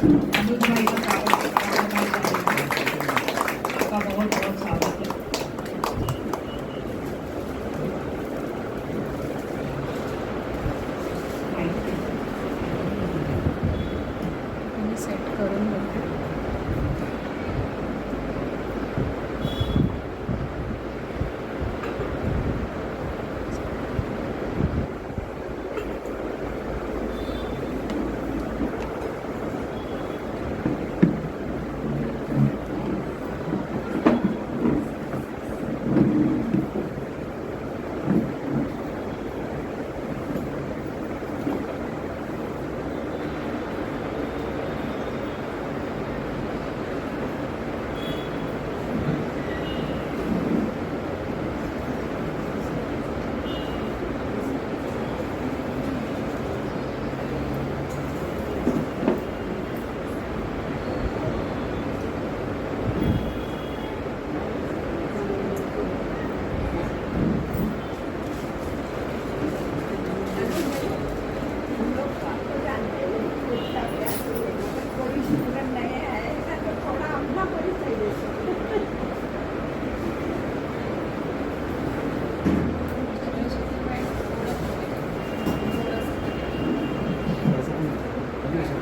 अनुज भाई का स्वागत आपका बहुत बहुत स्वागत है। सेट करून बघते.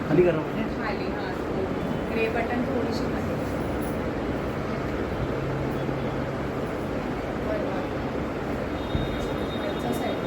खाली करा खाली हां ग्रे बटन थोडीशी खाली. वरचा साईड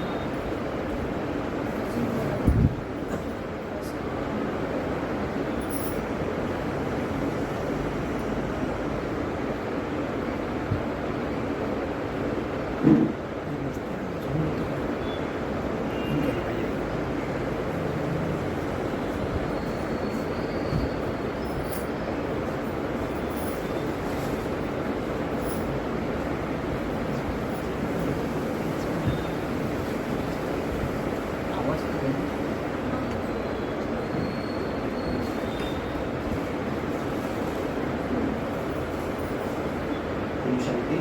आवाज ओम शांति।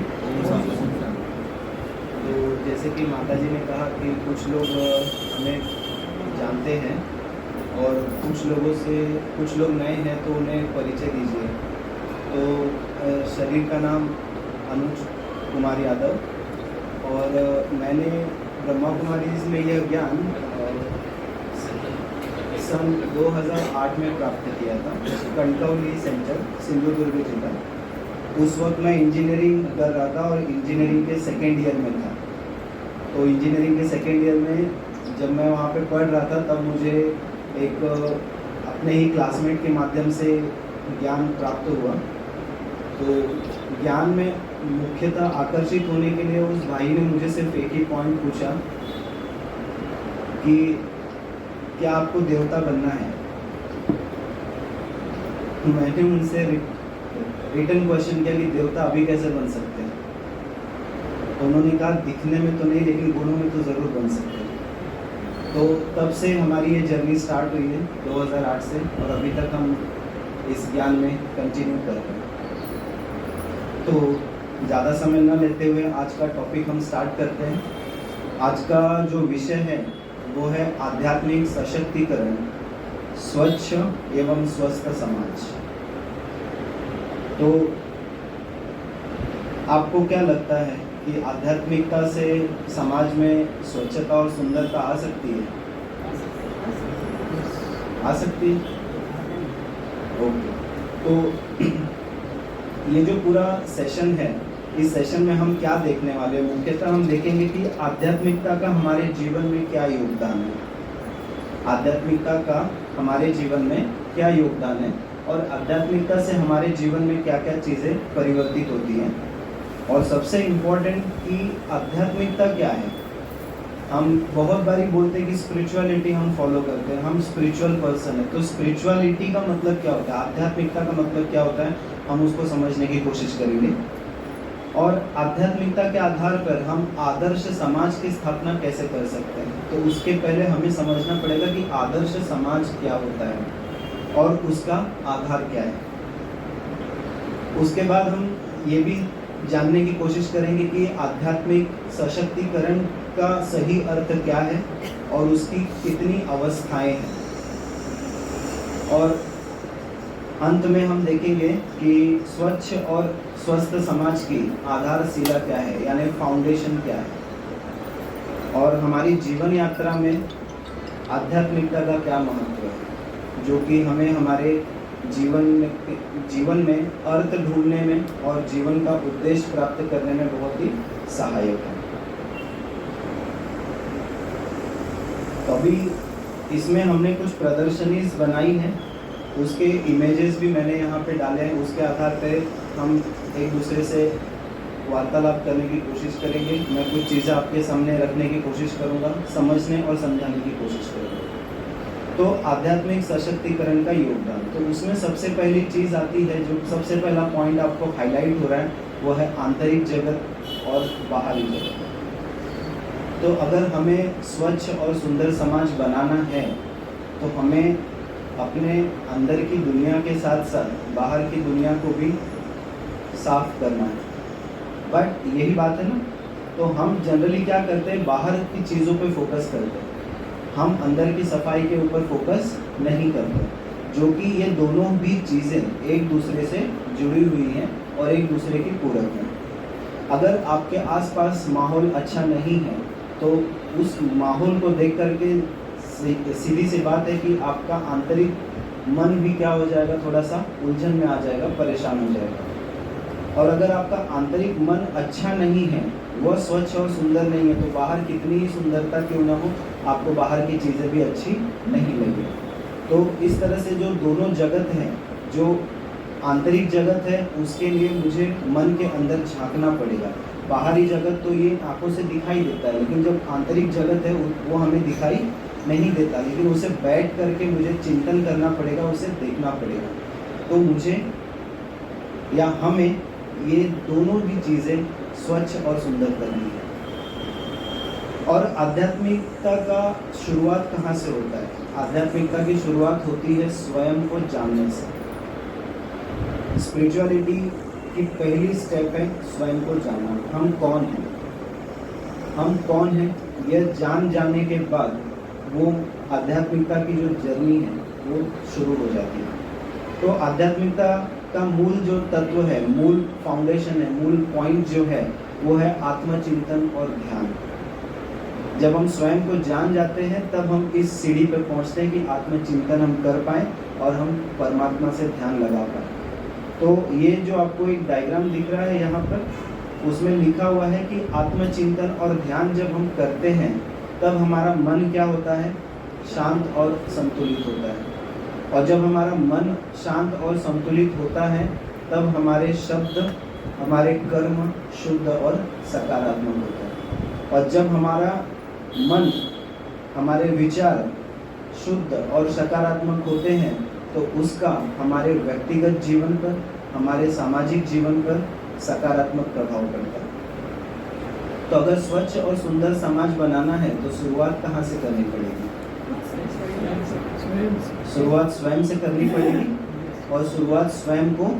तो जैसे कि माता जी ने कहा कि कुछ लोग हमें जानते हैं और कुछ लोग नए हैं, तो उन्हें परिचय दीजिए। तो शरीर का नाम अनुज कुमार यादव और मैंने ब्रह्मा कुमारी में यह ज्ञान सन 2008 में प्राप्त किया था, कंटौली सेंटर, सिंधुदुर्ग जिला। उस वक्त मैं इंजीनियरिंग कर रहा था और इंजीनियरिंग के सेकेंड ईयर में था। तो इंजीनियरिंग के सेकेंड ईयर में जब मैं वहाँ पे पढ़ रहा था, तब मुझे एक अपने ही क्लासमेट के माध्यम से ज्ञान प्राप्त हुआ। तो ज्ञान में मुख्यतः आकर्षित होने के लिए उस भाई ने मुझे सिर्फ एक ही पॉइंट पूछा कि क्या आपको देवता बनना है। मैंने उनसे रिटर्न क्वेश्चन किया कि देवता अभी कैसे बन सकते हैं। तो उन्होंने कहा दिखने में तो नहीं, लेकिन गुणों में तो ज़रूर बन सकते हैं। तो तब से हमारी ये जर्नी स्टार्ट हुई है 2008 से, और अभी तक हम इस ज्ञान में कंटिन्यू कर रहे हैं। तो ज़्यादा समय न लेते हुए आज का टॉपिक हम स्टार्ट करते हैं। आज का जो विषय है वो है आध्यात्मिक सशक्तिकरण, स्वच्छ एवं स्वस्थ समाज। तो आपको क्या लगता है कि आध्यात्मिकता से समाज में स्वच्छता और सुंदरता आ सकती है? आ सकती है। ओके, तो ये जो पूरा सेशन है, इस सेशन में हम क्या देखने वाले हैं? मुख्यतः हम देखेंगे कि आध्यात्मिकता का हमारे जीवन में क्या योगदान है। आध्यात्मिकता का हमारे जीवन में क्या योगदान है और आध्यात्मिकता से हमारे जीवन में क्या क्या चीज़ें परिवर्तित होती हैं। और सबसे इम्पोर्टेंट कि आध्यात्मिकता क्या है। हम बहुत बारी बोलते हैं कि स्पिरिचुअलिटी हम फॉलो करते हैं, हम स्पिरिचुअल पर्सन है। तो स्पिरिचुअलिटी का मतलब क्या होता है, आध्यात्मिकता का मतलब क्या होता है, हम उसको समझने की कोशिश करेंगे। और आध्यात्मिकता के आधार पर हम आदर्श समाज की स्थापना कैसे कर सकते हैं। तो उसके पहले हमें समझना पड़ेगा कि आदर्श समाज क्या होता है और उसका आधार क्या है। उसके बाद हम ये भी जानने की कोशिश करेंगे कि आध्यात्मिक सशक्तिकरण का सही अर्थ क्या है और उसकी कितनी अवस्थाएं हैं। और अंत में हम देखेंगे कि स्वच्छ और स्वस्थ समाज की आधारशिला क्या है, यानी फाउंडेशन क्या है, और हमारी जीवन यात्रा में आध्यात्मिकता का क्या महत्व है, जो कि हमें हमारे जीवन में अर्थ ढूंढने में और जीवन का उद्देश्य प्राप्त करने में बहुत ही सहायक है। तो अभी इसमें हमने कुछ प्रदर्शनीज बनाई हैं, उसके इमेजेस भी मैंने यहाँ पे डाले हैं। उसके आधार पे हम एक दूसरे से वार्तालाप करने की कोशिश करेंगे। मैं कुछ चीज़ें आपके सामने रखने की कोशिश करूँगा, समझने और समझाने की कोशिश करूँगा। तो आध्यात्मिक सशक्तिकरण का योगदान, तो उसमें सबसे पहली चीज़ आती है, जो सबसे पहला पॉइंट आपको हाईलाइट हो रहा है, वो है आंतरिक जगत और बाहरी जगत। तो अगर हमें स्वच्छ और सुंदर समाज बनाना है तो हमें अपने अंदर की दुनिया के साथ साथ बाहर की दुनिया को भी साफ करना है। बट यही बात है ना, तो हम जनरली क्या करते हैं, बाहर की चीज़ों पे फोकस करते हैं, हम अंदर की सफाई के ऊपर फोकस नहीं करते, जो कि ये दोनों भी चीज़ें एक दूसरे से जुड़ी हुई हैं और एक दूसरे की पूरक हैं। अगर आपके आसपास माहौल अच्छा नहीं है तो उस माहौल को देख करके सीधी सी बात है कि आपका आंतरिक मन भी क्या हो जाएगा, थोड़ा सा उलझन में आ जाएगा, परेशान हो जाएगा। और अगर आपका आंतरिक मन अच्छा नहीं है, वह स्वच्छ और सुंदर नहीं है, तो बाहर कितनी ही सुंदरता क्यों ना हो, आपको बाहर की चीज़ें भी अच्छी नहीं लगेगी। तो इस तरह से जो दोनों जगत हैं, जो आंतरिक जगत है उसके लिए मुझे मन के अंदर झांकना पड़ेगा। बाहरी जगत तो ये आंखों से दिखाई देता है, लेकिन जब आंतरिक जगत है वो हमें दिखाई नहीं देता, लेकिन उसे बैठ करके मुझे चिंतन करना पड़ेगा, उसे देखना पड़ेगा। तो मुझे या हमें ये दोनों भी चीज़ें स्वच्छ और सुंदर करनी है। और आध्यात्मिकता का शुरुआत कहाँ से होता है? आध्यात्मिकता की शुरुआत होती है स्वयं को जानने से। स्पिरिचुअलिटी की पहली स्टेप है स्वयं को जानना। हम कौन हैं, हम कौन हैं, यह जान जाने के बाद वो आध्यात्मिकता की जो जर्नी है वो शुरू हो जाती है। तो आध्यात्मिकता का मूल जो तत्व है, मूल फाउंडेशन है, मूल पॉइंट जो है वो है आत्मचिंतन और ध्यान। जब हम स्वयं को जान जाते हैं तब हम इस सीढ़ी पर पहुंचते हैं कि आत्मचिंतन हम कर पाएँ और हम परमात्मा से ध्यान लगा पाएँ। तो ये जो आपको एक डायग्राम दिख रहा है यहाँ पर, उसमें लिखा हुआ है कि आत्मचिंतन और ध्यान जब हम करते हैं तब हमारा मन क्या होता है, शांत और संतुलित होता है। और जब हमारा मन शांत और संतुलित होता है तब हमारे शब्द, हमारे कर्म शुद्ध और सकारात्मक होता है। और जब हमारा मन, हमारे विचार शुद्ध और सकारात्मक होते हैं तो उसका हमारे व्यक्तिगत जीवन पर, हमारे सामाजिक जीवन पर सकारात्मक प्रभाव पड़ता है। तो अगर स्वच्छ और सुंदर समाज बनाना है तो शुरुआत कहाँ से करनी पड़ेगी? शुरुआत स्वयं से करनी पड़ेगी और शुरुआत स्वयं को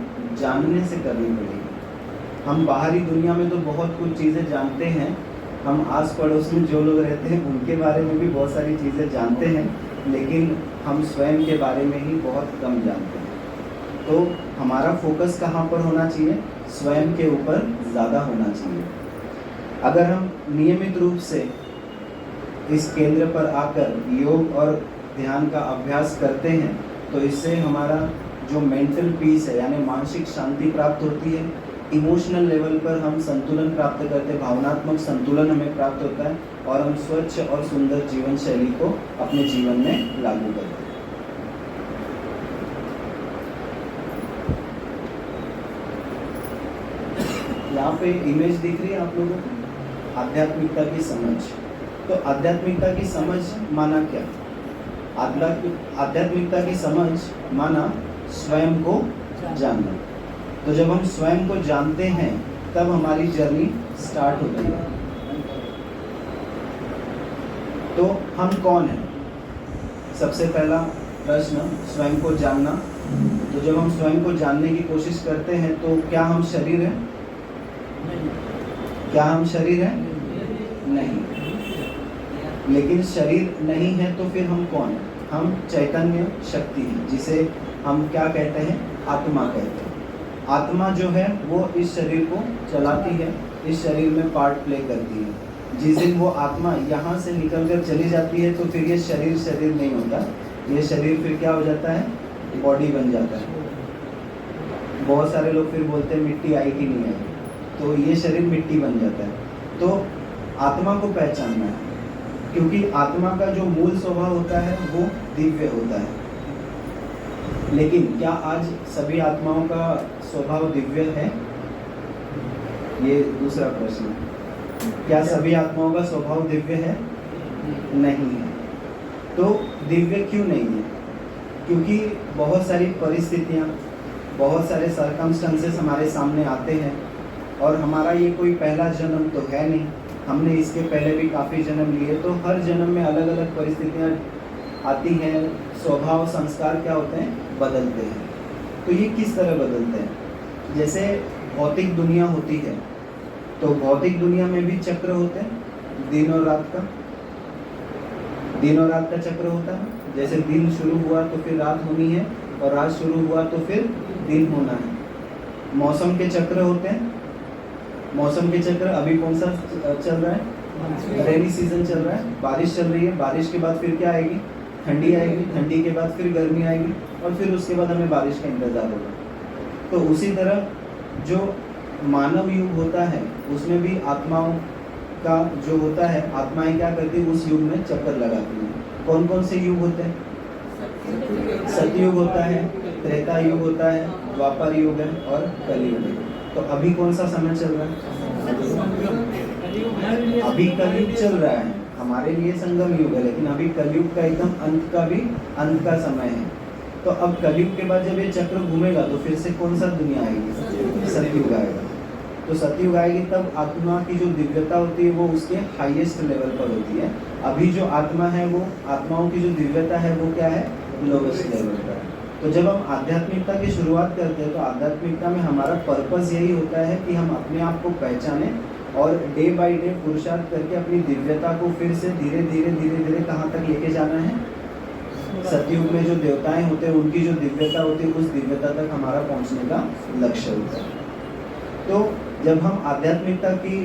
जानने से करनी पड़ेगी। हम बाहरी दुनिया में तो बहुत कुछ चीज़ें जानते हैं, हम आस पड़ोस में जो लोग रहते हैं उनके बारे में भी बहुत सारी चीज़ें जानते हैं, लेकिन हम स्वयं के बारे में ही बहुत कम जानते हैं। तो हमारा फोकस कहाँ पर होना चाहिए? स्वयं के ऊपर ज़्यादा होना चाहिए। अगर हम नियमित रूप से इस केंद्र पर आकर योग और ध्यान का अभ्यास करते हैं तो इससे हमारा जो मेंटल पीस है, यानी मानसिक शांति प्राप्त होती है। इमोशनल लेवल पर हम संतुलन प्राप्त करते हैं, भावनात्मक संतुलन हमें प्राप्त होता है और हम स्वच्छ और सुंदर जीवन शैली को अपने जीवन में लागू करते हैं। यहाँ पे इमेज दिख रही है आप लोगों को, आध्यात्मिकता की समझ। तो आध्यात्मिकता की समझ माना क्या? आध्यात्मिकता की समझ माना स्वयं को जानना। तो जब हम स्वयं को जानते हैं तब हमारी जर्नी स्टार्ट होती है। तो हम कौन हैं? सबसे पहला प्रश्न स्वयं को जानना। तो जब हम स्वयं को जानने की कोशिश करते हैं तो क्या हम शरीर हैं? क्या हम शरीर हैं? नहीं। लेकिन शरीर नहीं है तो फिर हम कौन हैं? हम चैतन्य शक्ति हैं, जिसे हम क्या कहते हैं, आत्मा कहते हैं। आत्मा जो है वो इस शरीर को चलाती है, इस शरीर में पार्ट प्ले करती है। जिस दिन वो आत्मा यहाँ से निकल कर चली जाती है तो फिर ये शरीर नहीं होता, ये शरीर फिर क्या हो जाता है, बॉडी बन जाता है। बहुत सारे लोग फिर बोलते हैं मिट्टी आई कि नहीं आई, तो ये शरीर मिट्टी बन जाता है। तो आत्मा को पहचानना है, क्योंकि आत्मा का जो मूल स्वभाव होता है वो दिव्य होता है। लेकिन क्या आज सभी आत्माओं का स्वभाव दिव्य है? ये दूसरा प्रश्न है। क्या सभी आत्माओं का स्वभाव दिव्य है? नहीं है। तो दिव्य क्यों नहीं है? क्योंकि बहुत सारी परिस्थितियाँ, बहुत सारे सर्कमस्टेंसेस हमारे सामने आते हैं, और हमारा ये कोई पहला जन्म तो है नहीं, हमने इसके पहले भी काफ़ी जन्म लिए। तो हर जन्म में अलग अलग परिस्थितियाँ आती हैं, स्वभाव संस्कार क्या होते हैं, बदलते हैं। तो ये किस तरह बदलते हैं? जैसे भौतिक दुनिया होती है, तो भौतिक दुनिया में भी चक्र होते हैं, दिन और रात का, दिन और रात का चक्र होता है। जैसे दिन शुरू हुआ तो फिर रात होनी है, और रात शुरू हुआ तो फिर दिन होना है। मौसम के चक्र होते हैं, मौसम के चक्र अभी कौन सा चल रहा है, रेनी सीजन चल रहा है, बारिश चल रही है, बारिश के बाद फिर क्या आएगी, ठंडी आएगी, ठंडी के बाद फिर गर्मी आएगी, और फिर उसके बाद हमें बारिश का इंतज़ार होगा। तो उसी तरह जो मानव युग होता है उसमें भी आत्माओं का जो होता है, आत्माएं क्या करती है, उस युग में चक्कर लगाती हैं। कौन कौन से युग होते हैं? सतयुग होता है, त्रेता युग होता है, द्वापर युग है, और कलयुग है। तो अभी कौन सा समय चल रहा है? अभी कलयुग चल रहा है। हमारे लिए संगम युग है, लेकिन अभी कलयुग का एकदम अंत का समय है। तो अब कलयुग के बाद जब ये चक्र घूमेगा तो फिर से कौन सा दुनिया आएगी, सतयुग आएगा। तो सतयुग आएगी तब आत्मा की जो दिव्यता होती है वो उसके हाईएस्ट लेवल पर होती है। अभी जो आत्मा है, वो आत्माओं की जो दिव्यता है वो क्या है, लोवेस्ट लेवल पर है। तो जब हम आध्यात्मिकता की शुरुआत करते हैं तो आध्यात्मिकता में हमारा पर्पस यही होता है कि हम अपने आप को पहचानें और डे बाय डे पुरुषार्थ करके अपनी दिव्यता को फिर से धीरे धीरे कहाँ तक लेके जाना है। सतयुग में जो देवताएं होते हैं उनकी जो दिव्यता होती है, उस दिव्यता तक हमारा पहुंचने का लक्ष्य होता है। तो जब हम आध्यात्मिकता की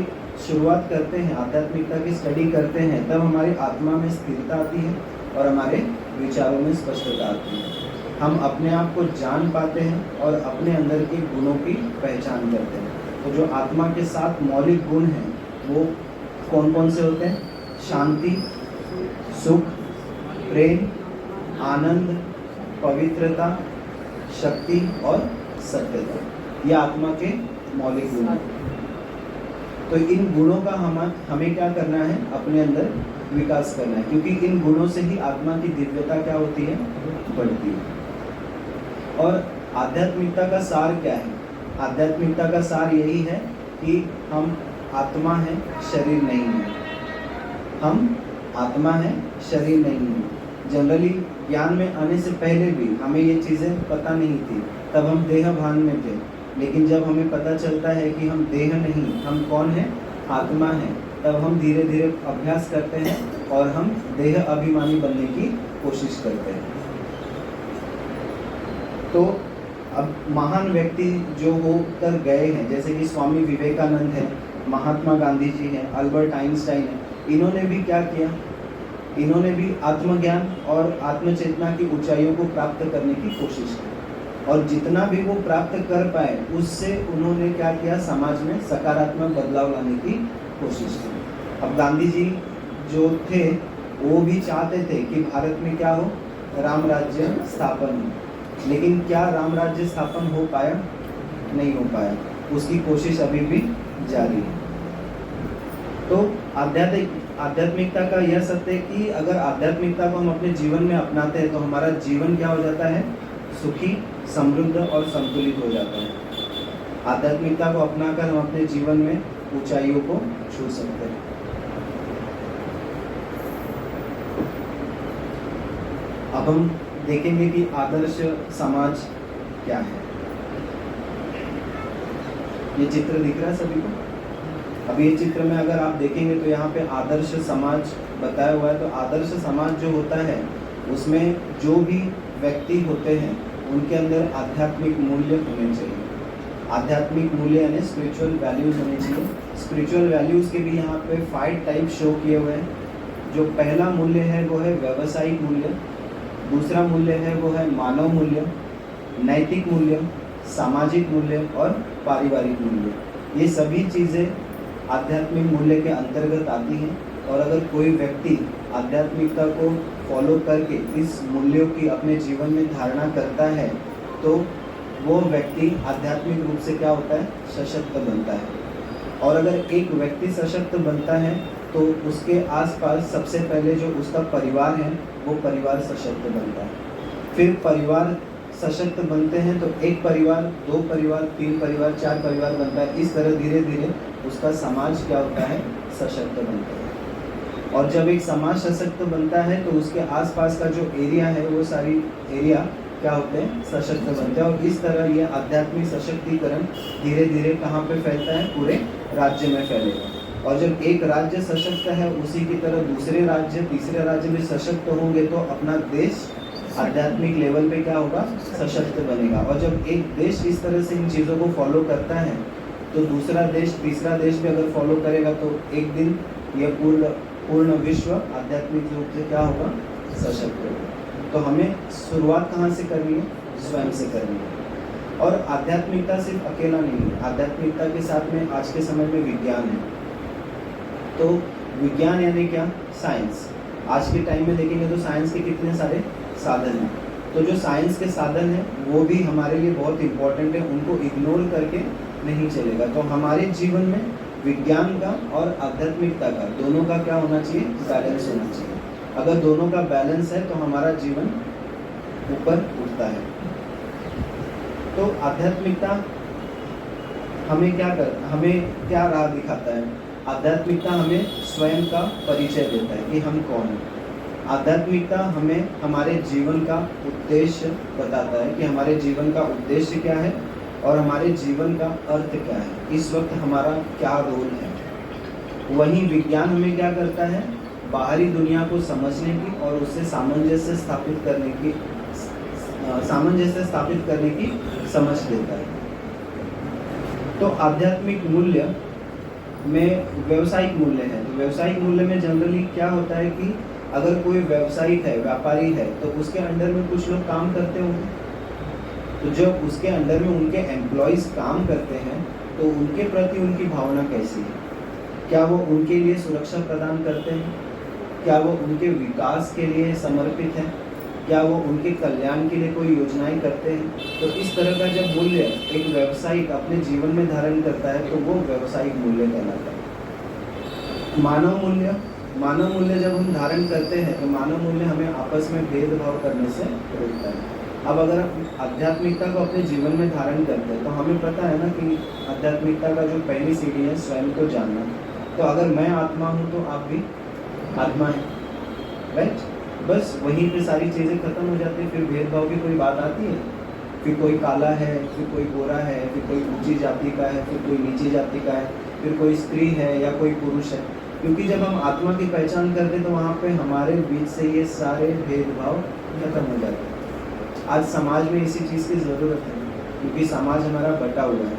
शुरुआत करते हैं, आध्यात्मिकता की स्टडी करते हैं, तब हमारी आत्मा में स्थिरता आती है और हमारे विचारों में स्पष्टता आती है। हम अपने आप को जान पाते हैं और अपने अंदर के गुणों की पहचान करते हैं। तो जो आत्मा के 7 मौलिक गुण हैं वो कौन कौन से होते हैं? शांति, सुख, प्रेम, आनंद, पवित्रता, शक्ति और सत्यता। ये आत्मा के मौलिक गुण हैं। तो इन गुणों का हमें क्या करना है, अपने अंदर विकास करना है, क्योंकि इन गुणों से ही आत्मा की दिव्यता क्या होती है, बढ़ती है। और आध्यात्मिकता का सार क्या है? आध्यात्मिकता का सार यही है कि हम आत्मा हैं, शरीर नहीं है। हम आत्मा हैं, शरीर नहीं है। जनरली ज्ञान में आने से पहले भी हमें ये चीज़ें पता नहीं थी, तब हम देह भान में थे। लेकिन जब हमें पता चलता है कि हम देह नहीं, हम कौन हैं, आत्मा हैं, तब हम धीरे धीरे अभ्यास करते हैं और हम देह अभिमानी बनने की कोशिश करते हैं। तो अब महान व्यक्ति जो होकर गए हैं, जैसे कि स्वामी विवेकानंद हैं, महात्मा गांधी जी हैं, अल्बर्ट आइंस्टाइन हैं, इन्होंने भी क्या किया? इन्होंने भी आत्मज्ञान और आत्मचेतना की ऊंचाइयों को प्राप्त करने की कोशिश की, और जितना भी वो प्राप्त कर पाए उससे उन्होंने क्या किया, समाज में सकारात्मक बदलाव लाने की कोशिश की। अब गांधी जी जो थे वो भी चाहते थे कि भारत में क्या हो, राम राज्य स्थापन हो, लेकिन क्या राम राज्य स्थापन हो पाया? नहीं हो पाया। उसकी कोशिश अभी भी जारी है। तो आध्यात्मिकता का यह सत्य है कि अगर आध्यात्मिकता को हम अपने जीवन में अपनाते हैं तो हमारा जीवन क्या हो जाता है, सुखी, समृद्ध और संतुलित हो जाता है। आध्यात्मिकता को अपनाकर हम अपने जीवन में ऊंचाइयों को छू सकते हैं। अब हम देखेंगे कि आदर्श समाज क्या है। ये चित्र दिख रहा है सभी को? अब ये चित्र में अगर आप देखेंगे तो यहाँ पे आदर्श समाज बताया हुआ है। तो आदर्श समाज जो होता है उसमें जो भी व्यक्ति होते हैं उनके अंदर आध्यात्मिक मूल्य होने चाहिए। आध्यात्मिक मूल्य यानी स्पिरिचुअल वैल्यूज होने चाहिए। स्पिरिचुअल वैल्यूज के भी यहाँ पे 5 टाइप शो किए हुए हैं। जो पहला मूल्य है वो है व्यावसायिक मूल्य, दूसरा मूल्य है वो है मानव मूल्य, नैतिक मूल्य, सामाजिक मूल्य और पारिवारिक मूल्य। ये सभी चीज़ें आध्यात्मिक मूल्य के अंतर्गत आती हैं। और अगर कोई व्यक्ति आध्यात्मिकता को फॉलो करके इस मूल्यों की अपने जीवन में धारणा करता है तो वो व्यक्ति आध्यात्मिक रूप से क्या होता है, सशक्त बनता है। और अगर एक व्यक्ति सशक्त बनता है तो उसके आसपास सबसे पहले जो उसका परिवार है वो परिवार सशक्त बनता है। फिर परिवार सशक्त बनते हैं तो एक परिवार, 2 परिवार, 3 परिवार, 4 परिवार बनता है। इस तरह धीरे धीरे उसका समाज क्या होता है, सशक्त बनता है। और जब एक समाज सशक्त बनता है तो उसके आसपास का जो एरिया है वो सारी एरिया क्या होते हैं, सशक्त बनते हैं। और इस तरह ये आध्यात्मिक सशक्तिकरण धीरे धीरे कहाँ पे फैलता है, पूरे राज्य में फैलेगा। और जब एक राज्य सशक्त है उसी की तरह दूसरे राज्य, तीसरे राज्य भी सशक्त होंगे तो अपना देश आध्यात्मिक लेवल पे क्या होगा, सशक्त बनेगा। और जब एक देश इस तरह से इन चीज़ों को फॉलो करता है तो दूसरा देश, तीसरा देश भी अगर फॉलो करेगा तो एक दिन यह पूर्ण विश्व आध्यात्मिक रूप से क्या होगा, सशक्त होगा। तो हमें शुरुआत कहाँ से करनी है, स्वयं से करनी है। और आध्यात्मिकता सिर्फ अकेला नहीं है, आध्यात्मिकता के साथ में आज के समय में विज्ञान है। तो विज्ञान यानी क्या, साइंस। आज के टाइम में देखेंगे तो साइंस के कितने सारे साधन हैं। तो जो साइंस के साधन हैं वो भी हमारे लिए बहुत इम्पोर्टेंट है, उनको इग्नोर करके नहीं चलेगा। तो हमारे जीवन में विज्ञान का और आध्यात्मिकता का दोनों का क्या होना चाहिए, बैलेंस होना चाहिए। अगर दोनों का बैलेंस है तो हमारा जीवन ऊपर उठता है। तो आध्यात्मिकता हमें क्या राह दिखाता है। आध्यात्मिकता हमें स्वयं का परिचय देता है कि हम कौन हैं। आध्यात्मिकता हमें हमारे जीवन का उद्देश्य बताता है कि हमारे जीवन का उद्देश्य क्या है और हमारे जीवन का अर्थ क्या है, इस वक्त हमारा क्या रोल है। वहीं विज्ञान हमें क्या करता है, बाहरी दुनिया को समझने की और उससे सामंजस्य स्थापित करने की समझ देता है। तो आध्यात्मिक मूल्य में व्यावसायिक मूल्य है। तो व्यावसायिक मूल्य में जनरली क्या होता है कि अगर कोई व्यवसायिक है, व्यापारी है, तो उसके अंडर में कुछ लोग काम करते होंगे। तो जब उसके अंडर में उनके एम्प्लॉयज़ काम करते हैं तो उनके प्रति उनकी भावना कैसी है, क्या वो उनके लिए सुरक्षा प्रदान करते हैं, क्या वो उनके विकास के लिए समर्पित हैं, क्या वो उनके कल्याण के लिए कोई योजनाएं करते हैं। तो इस तरह का जब मूल्य एक व्यवसायिक अपने जीवन में धारण करता है तो वो व्यवसायिक मूल्य कहलाता है। मानव मूल्य जब हम धारण करते हैं तो मानव मूल्य हमें आपस में भेदभाव करने से रोकता है। अब अगर आध्यात्मिकता को अपने जीवन में धारण करते हैं तो हमें पता है ना कि आध्यात्मिकता का जो पहली सीढ़ी है स्वयं को जानना। तो अगर मैं आत्मा हूँ तो आप भी आत्मा है, राइट। बस वहीं पे सारी चीज़ें खत्म हो जाती है। फिर भेदभाव की कोई बात आती है, फिर कोई काला है, फिर कोई गोरा है, फिर कोई ऊंची जाति का है, फिर कोई नीची जाति का है, फिर कोई स्त्री है या कोई पुरुष है। क्योंकि जब हम आत्मा की पहचान करते तो वहाँ पे हमारे बीच से ये सारे भेदभाव खत्म हो जाते हैं। आज समाज में इसी चीज़ की ज़रूरत है क्योंकि समाज हमारा बटा हुआ है।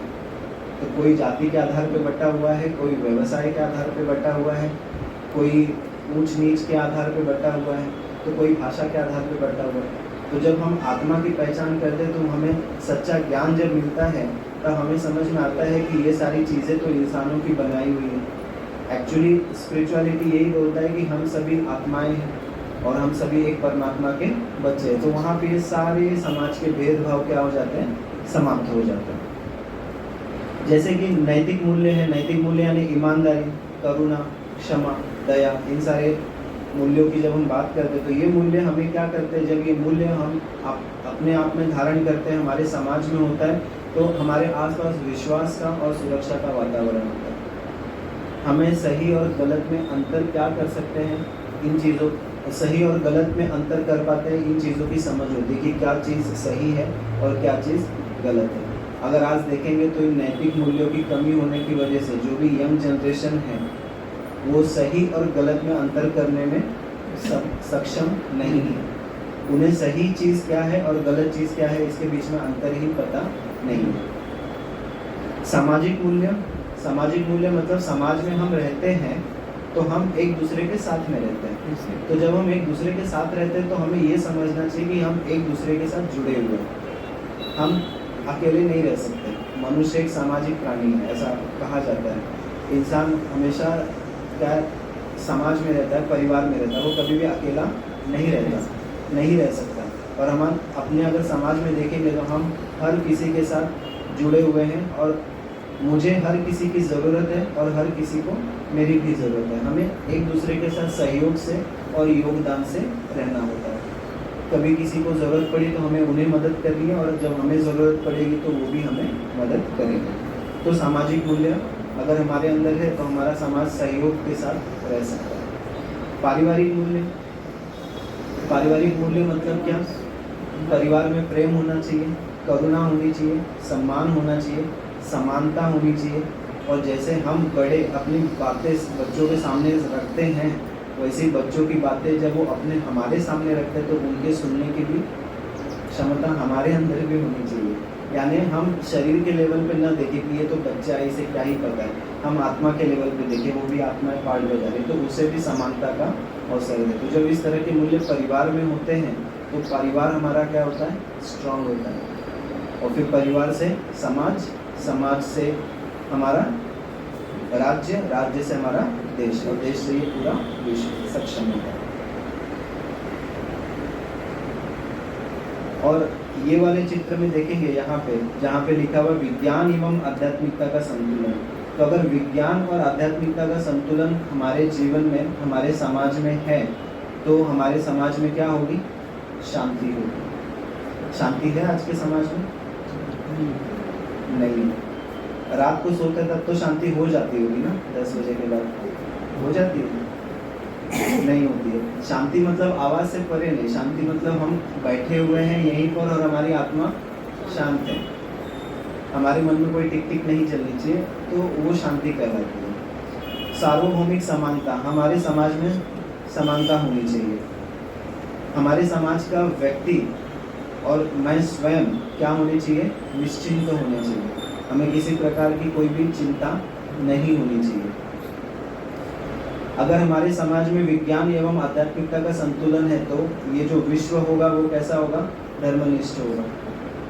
तो कोई जाति के आधार पे बटा हुआ है, कोई व्यवसाय के आधार पे बटा हुआ है, कोई ऊंच नीच के आधार पे बटा हुआ है, तो कोई भाषा के आधार पे बटा हुआ है। तो जब हम आत्मा की पहचान करते हैं तो हमें सच्चा ज्ञान जब मिलता है तब हमें समझ में आता है कि ये सारी चीज़ें तो इंसानों की बनाई हुई हैं। एक्चुअली स्पिरिचुअलिटी यही बोलता है कि हम सभी आत्माएं हैं और हम सभी एक परमात्मा के बच्चे हैं। तो वहाँ पे ये सारे समाज के भेदभाव क्या हो जाते हैं, समाप्त हो जाते हैं। जैसे कि नैतिक मूल्य है, नैतिक मूल्य यानी ईमानदारी, करुणा, क्षमा, दया, इन सारे मूल्यों की जब हम बात करते हैं तो ये मूल्य हमें क्या करते हैं, जब ये मूल्य हम अपने आप में धारण करते हैं, हमारे समाज में होता है तो हमारे आसपास विश्वास का और सुरक्षा का वातावरण होता है। हमें सही और गलत में अंतर क्या कर सकते हैं, इन चीज़ों सही और गलत में अंतर कर पाते हैं, इन चीज़ों की समझ होती है कि क्या चीज़ सही है और क्या चीज़ गलत है। अगर आज देखेंगे तो इन नैतिक मूल्यों की कमी होने की वजह से जो भी यंग जनरेशन है वो सही और गलत में अंतर करने में सक्षम नहीं है। उन्हें सही चीज़ क्या है और गलत चीज़ क्या है इसके बीच में अंतर ही पता नहीं है। सामाजिक मूल्य मतलब समाज में हम रहते हैं तो हम एक दूसरे के साथ में रहते हैं। तो जब हम एक दूसरे के साथ रहते हैं तो हमें ये समझना चाहिए कि हम एक दूसरे के साथ जुड़े हुए हैं, हम अकेले नहीं रह सकते। मनुष्य एक सामाजिक प्राणी है, ऐसा कहा जाता है। इंसान हमेशा क्या समाज में रहता है, परिवार में रहता है, वो कभी भी अकेला नहीं रह सकता। और हम अपने अगर समाज में देखेंगे तो हम हर किसी के साथ जुड़े हुए हैं और मुझे हर किसी की ज़रूरत है और हर किसी को मेरी भी ज़रूरत है। हमें एक दूसरे के साथ सहयोग से और योगदान से रहना होता है। कभी किसी को ज़रूरत पड़ी तो हमें उन्हें मदद करनी है और जब हमें ज़रूरत पड़ेगी तो वो भी हमें मदद करेंगे। तो सामाजिक मूल्य अगर हमारे अंदर है तो हमारा समाज सहयोग के साथ रह सकता है। पारिवारिक मूल्य मतलब क्या? परिवार में प्रेम होना चाहिए, करुणा होनी चाहिए, सम्मान होना चाहिए, समानता होनी चाहिए। और जैसे हम बड़े अपनी बातें बच्चों के सामने रखते हैं वैसे ही बच्चों की बातें जब वो हमारे सामने रखते हैं तो उनके सुनने की भी क्षमता हमारे अंदर भी होनी चाहिए। यानी हम शरीर के लेवल पे ना देखें कि ये तो बच्चा है, इसे क्या ही पता है, हम आत्मा के लेवल पे देखें, वो भी आत्मा पार्ट बजा रही, तो उसे भी समानता का अवसर है। तो जब इस तरह के मूल्य परिवार में होते हैं तो परिवार हमारा क्या होता है? स्ट्रांग होता है। और फिर परिवार से समाज, समाज से हमारा राज्य, राज्य से हमारा देश, और देश से ये पूरा विश्व सक्षम होता है। और ये वाले चित्र में देखेंगे यहाँ पे जहाँ पे लिखा हुआ विज्ञान एवं आध्यात्मिकता का संतुलन। तो अगर विज्ञान और आध्यात्मिकता का संतुलन हमारे जीवन में, हमारे समाज में है तो हमारे समाज में क्या होगी? शांति होगी। शांति है आज के समाज में? नहीं। रात को सोते तब तो शांति हो जाती होगी ना, 10 बजे के बाद हो जाती है? नहीं होती है। शांति मतलब आवाज़ से परे नहीं, शांति मतलब हम बैठे हुए हैं यहीं पर और हमारी आत्मा शांत है, हमारे मन में कोई टिक टिक नहीं चलनी चाहिए, तो वो शांति कहलाती है। सार्वभौमिक समानता, हमारे समाज में समानता होनी चाहिए। हमारे समाज का व्यक्ति और मैं स्वयं क्या होने चाहिए? निश्चिंत होने चाहिए। हमें किसी प्रकार की कोई भी चिंता नहीं होनी चाहिए। अगर हमारे समाज में विज्ञान एवं आध्यात्मिकता का संतुलन है तो ये जो विश्व होगा वो कैसा होगा? धर्मनिष्ठ होगा।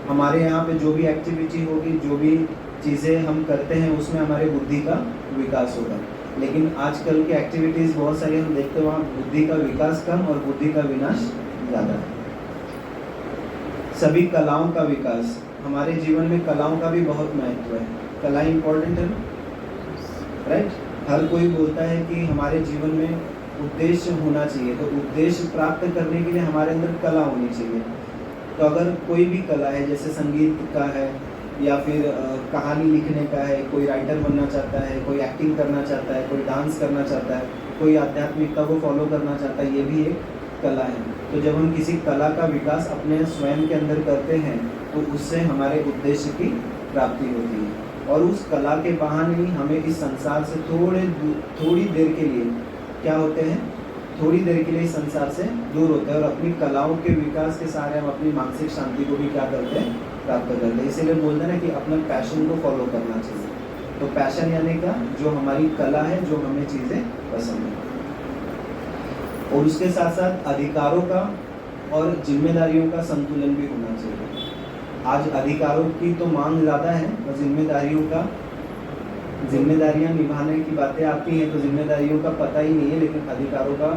हमारे यहाँ पे जो भी एक्टिविटी होगी, जो भी चीज़ें हम करते हैं उसमें हमारे बुद्धि का विकास होगा। लेकिन आजकल की एक्टिविटीज़ बहुत सारी हम देखते हैं, वहाँ बुद्धि का विकास कम और बुद्धि का विनाश ज़्यादा है। सभी कलाओं का विकास, हमारे जीवन में कलाओं का भी बहुत महत्व है। कला इम्पोर्टेंट है, राइट? हर कोई बोलता है कि हमारे जीवन में उद्देश्य होना चाहिए, तो उद्देश्य प्राप्त करने के लिए हमारे अंदर कला होनी चाहिए। तो अगर कोई भी कला है, जैसे संगीत का है या फिर कहानी लिखने का है, कोई राइटर बनना चाहता है, कोई एक्टिंग करना चाहता है, कोई डांस करना चाहता है, कोई आध्यात्मिकता को फॉलो करना चाहता है, ये भी एक कला है। तो जब हम किसी कला का विकास अपने स्वयं के अंदर करते हैं तो उससे हमारे उद्देश्य की प्राप्ति होती है। और उस कला के बहाने ही हमें इस संसार से थोड़ी देर के लिए क्या होते हैं? थोड़ी देर के लिए इस संसार से दूर होते हैं और अपनी कलाओं के विकास के सहारे हम अपनी मानसिक शांति को भी क्या करते हैं? प्राप्त करते हैं। इसीलिए बोलते हैं ना कि अपना पैशन को फॉलो करना चाहिए। तो पैशन यानी का जो हमारी कला है, जो हमें चीज़ें पसंद है। और उसके साथ साथ अधिकारों का और जिम्मेदारियों का संतुलन भी होना चाहिए। आज अधिकारों की तो मांग ज़्यादा है और जिम्मेदारियां निभाने की बातें आती हैं तो जिम्मेदारियों का पता ही नहीं है, लेकिन अधिकारों का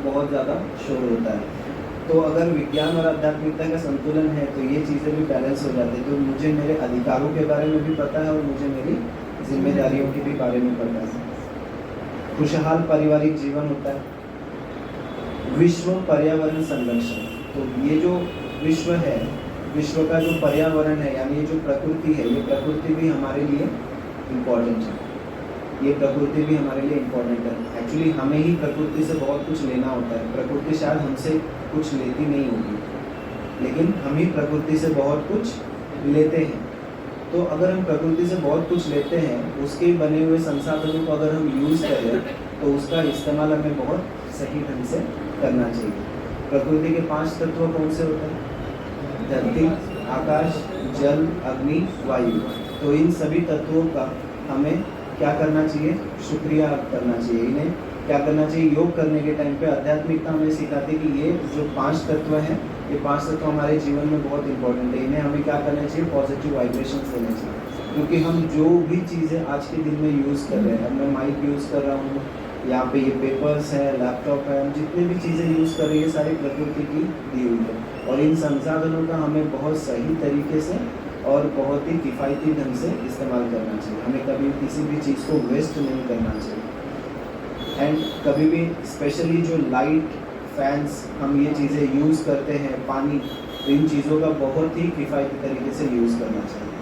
बहुत ज़्यादा शोर होता है। तो अगर विज्ञान और आध्यात्मिकता का संतुलन है तो ये चीज़ें भी बैलेंस हो जाती है। तो मुझे मेरे अधिकारों के बारे में भी पता है और मुझे मेरी जिम्मेदारियों के भी बारे में पता है। खुशहाल पारिवारिक जीवन होता है। विश्व पर्यावरण संरक्षण, तो ये जो विश्व है, विश्व का जो पर्यावरण है यानी ये जो प्रकृति है, ये प्रकृति भी हमारे लिए इम्पोर्टेंट है। ये प्रकृति भी हमारे लिए इम्पोर्टेंट है। एक्चुअली हमें ही प्रकृति से बहुत कुछ लेना होता है। प्रकृति शायद हमसे कुछ लेती नहीं होगी, लेकिन हम ही प्रकृति से बहुत कुछ लेते हैं। तो अगर हम प्रकृति से बहुत कुछ लेते हैं, उसके बने हुए संसाधनों को अगर हम यूज़ करें तो उसका इस्तेमाल हमें बहुत सही ढंग से करना चाहिए। प्रकृति के 5 तत्व कौन से होते हैं? धरती, आकाश, जल, अग्नि, वायु। तो इन सभी तत्वों का हमें क्या करना चाहिए? शुक्रिया करना चाहिए। इन्हें क्या करना चाहिए? योग करने के टाइम पे आध्यात्मिकता हमें सिखाती है कि ये जो 5 तत्व हैं, ये 5 तत्व हमारे जीवन में बहुत इंपॉर्टेंट है। इन्हें हमें क्या करना चाहिए? पॉजिटिव वाइब्रेशन देने चाहिए। क्योंकि हम जो भी चीज़ें आज के दिन में यूज़ कर रहे हैं, अब मैं माइक यूज़ कर रहा हूँ, यहाँ पे ये पेपर्स है, लैपटॉप है, हम जितने भी चीज़ें यूज़ कर रहे हैं ये सारी प्रकृति की दी हुई है। और इन संसाधनों का हमें बहुत सही तरीके से और बहुत ही किफ़ायती ढंग से इस्तेमाल करना चाहिए। हमें कभी किसी भी चीज़ को वेस्ट नहीं करना चाहिए। एंड कभी भी स्पेशली जो लाइट, फैंस, हम ये चीज़ें यूज़ करते हैं, पानी, तो इन चीज़ों का बहुत ही किफ़ायती तरीके से यूज़ करना चाहिए।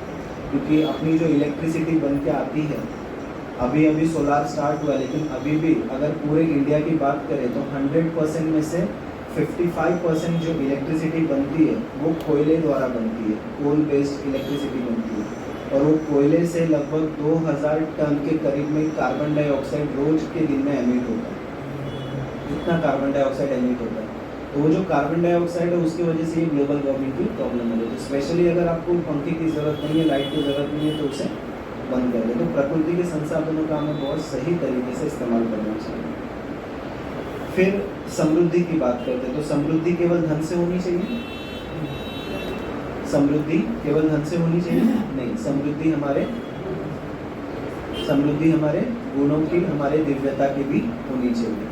क्योंकि अपनी जो इलेक्ट्रिसिटी बन के आती है, अभी अभी सोलार स्टार्ट हुआ, लेकिन अभी भी अगर पूरे इंडिया की बात करें तो 100% में से 55% जो इलेक्ट्रिसिटी बनती है वो कोयले द्वारा बनती है, कोल बेस्ड इलेक्ट्रिसिटी बनती है। और वो कोयले से लगभग 2000 टन के करीब में कार्बन डाइऑक्साइड रोज के दिन में एमिट होता है। इतना कार्बन डाइऑक्साइड एमिट होता है। तो वो जो कार्बन डाइऑक्साइड है उसकी वजह से ये ग्लोबल वार्मिंग की प्रॉब्लम है। तो स्पेशली अगर आपको पंखे की ज़रूरत नहीं है, लाइट की ज़रूरत नहीं है, तो उसे बंद कर दे। तो प्रकृति के संसाधनों का हमें बहुत सही तरीके से इस्तेमाल करना चाहिए। फिर समृद्धि की बात करते हैं। तो समृद्धि केवल धन से होनी चाहिए? समृद्धि केवल धन से होनी चाहिए? नहीं, समृद्धि हमारे गुणों की, हमारे दिव्यता की भी होनी चाहिए।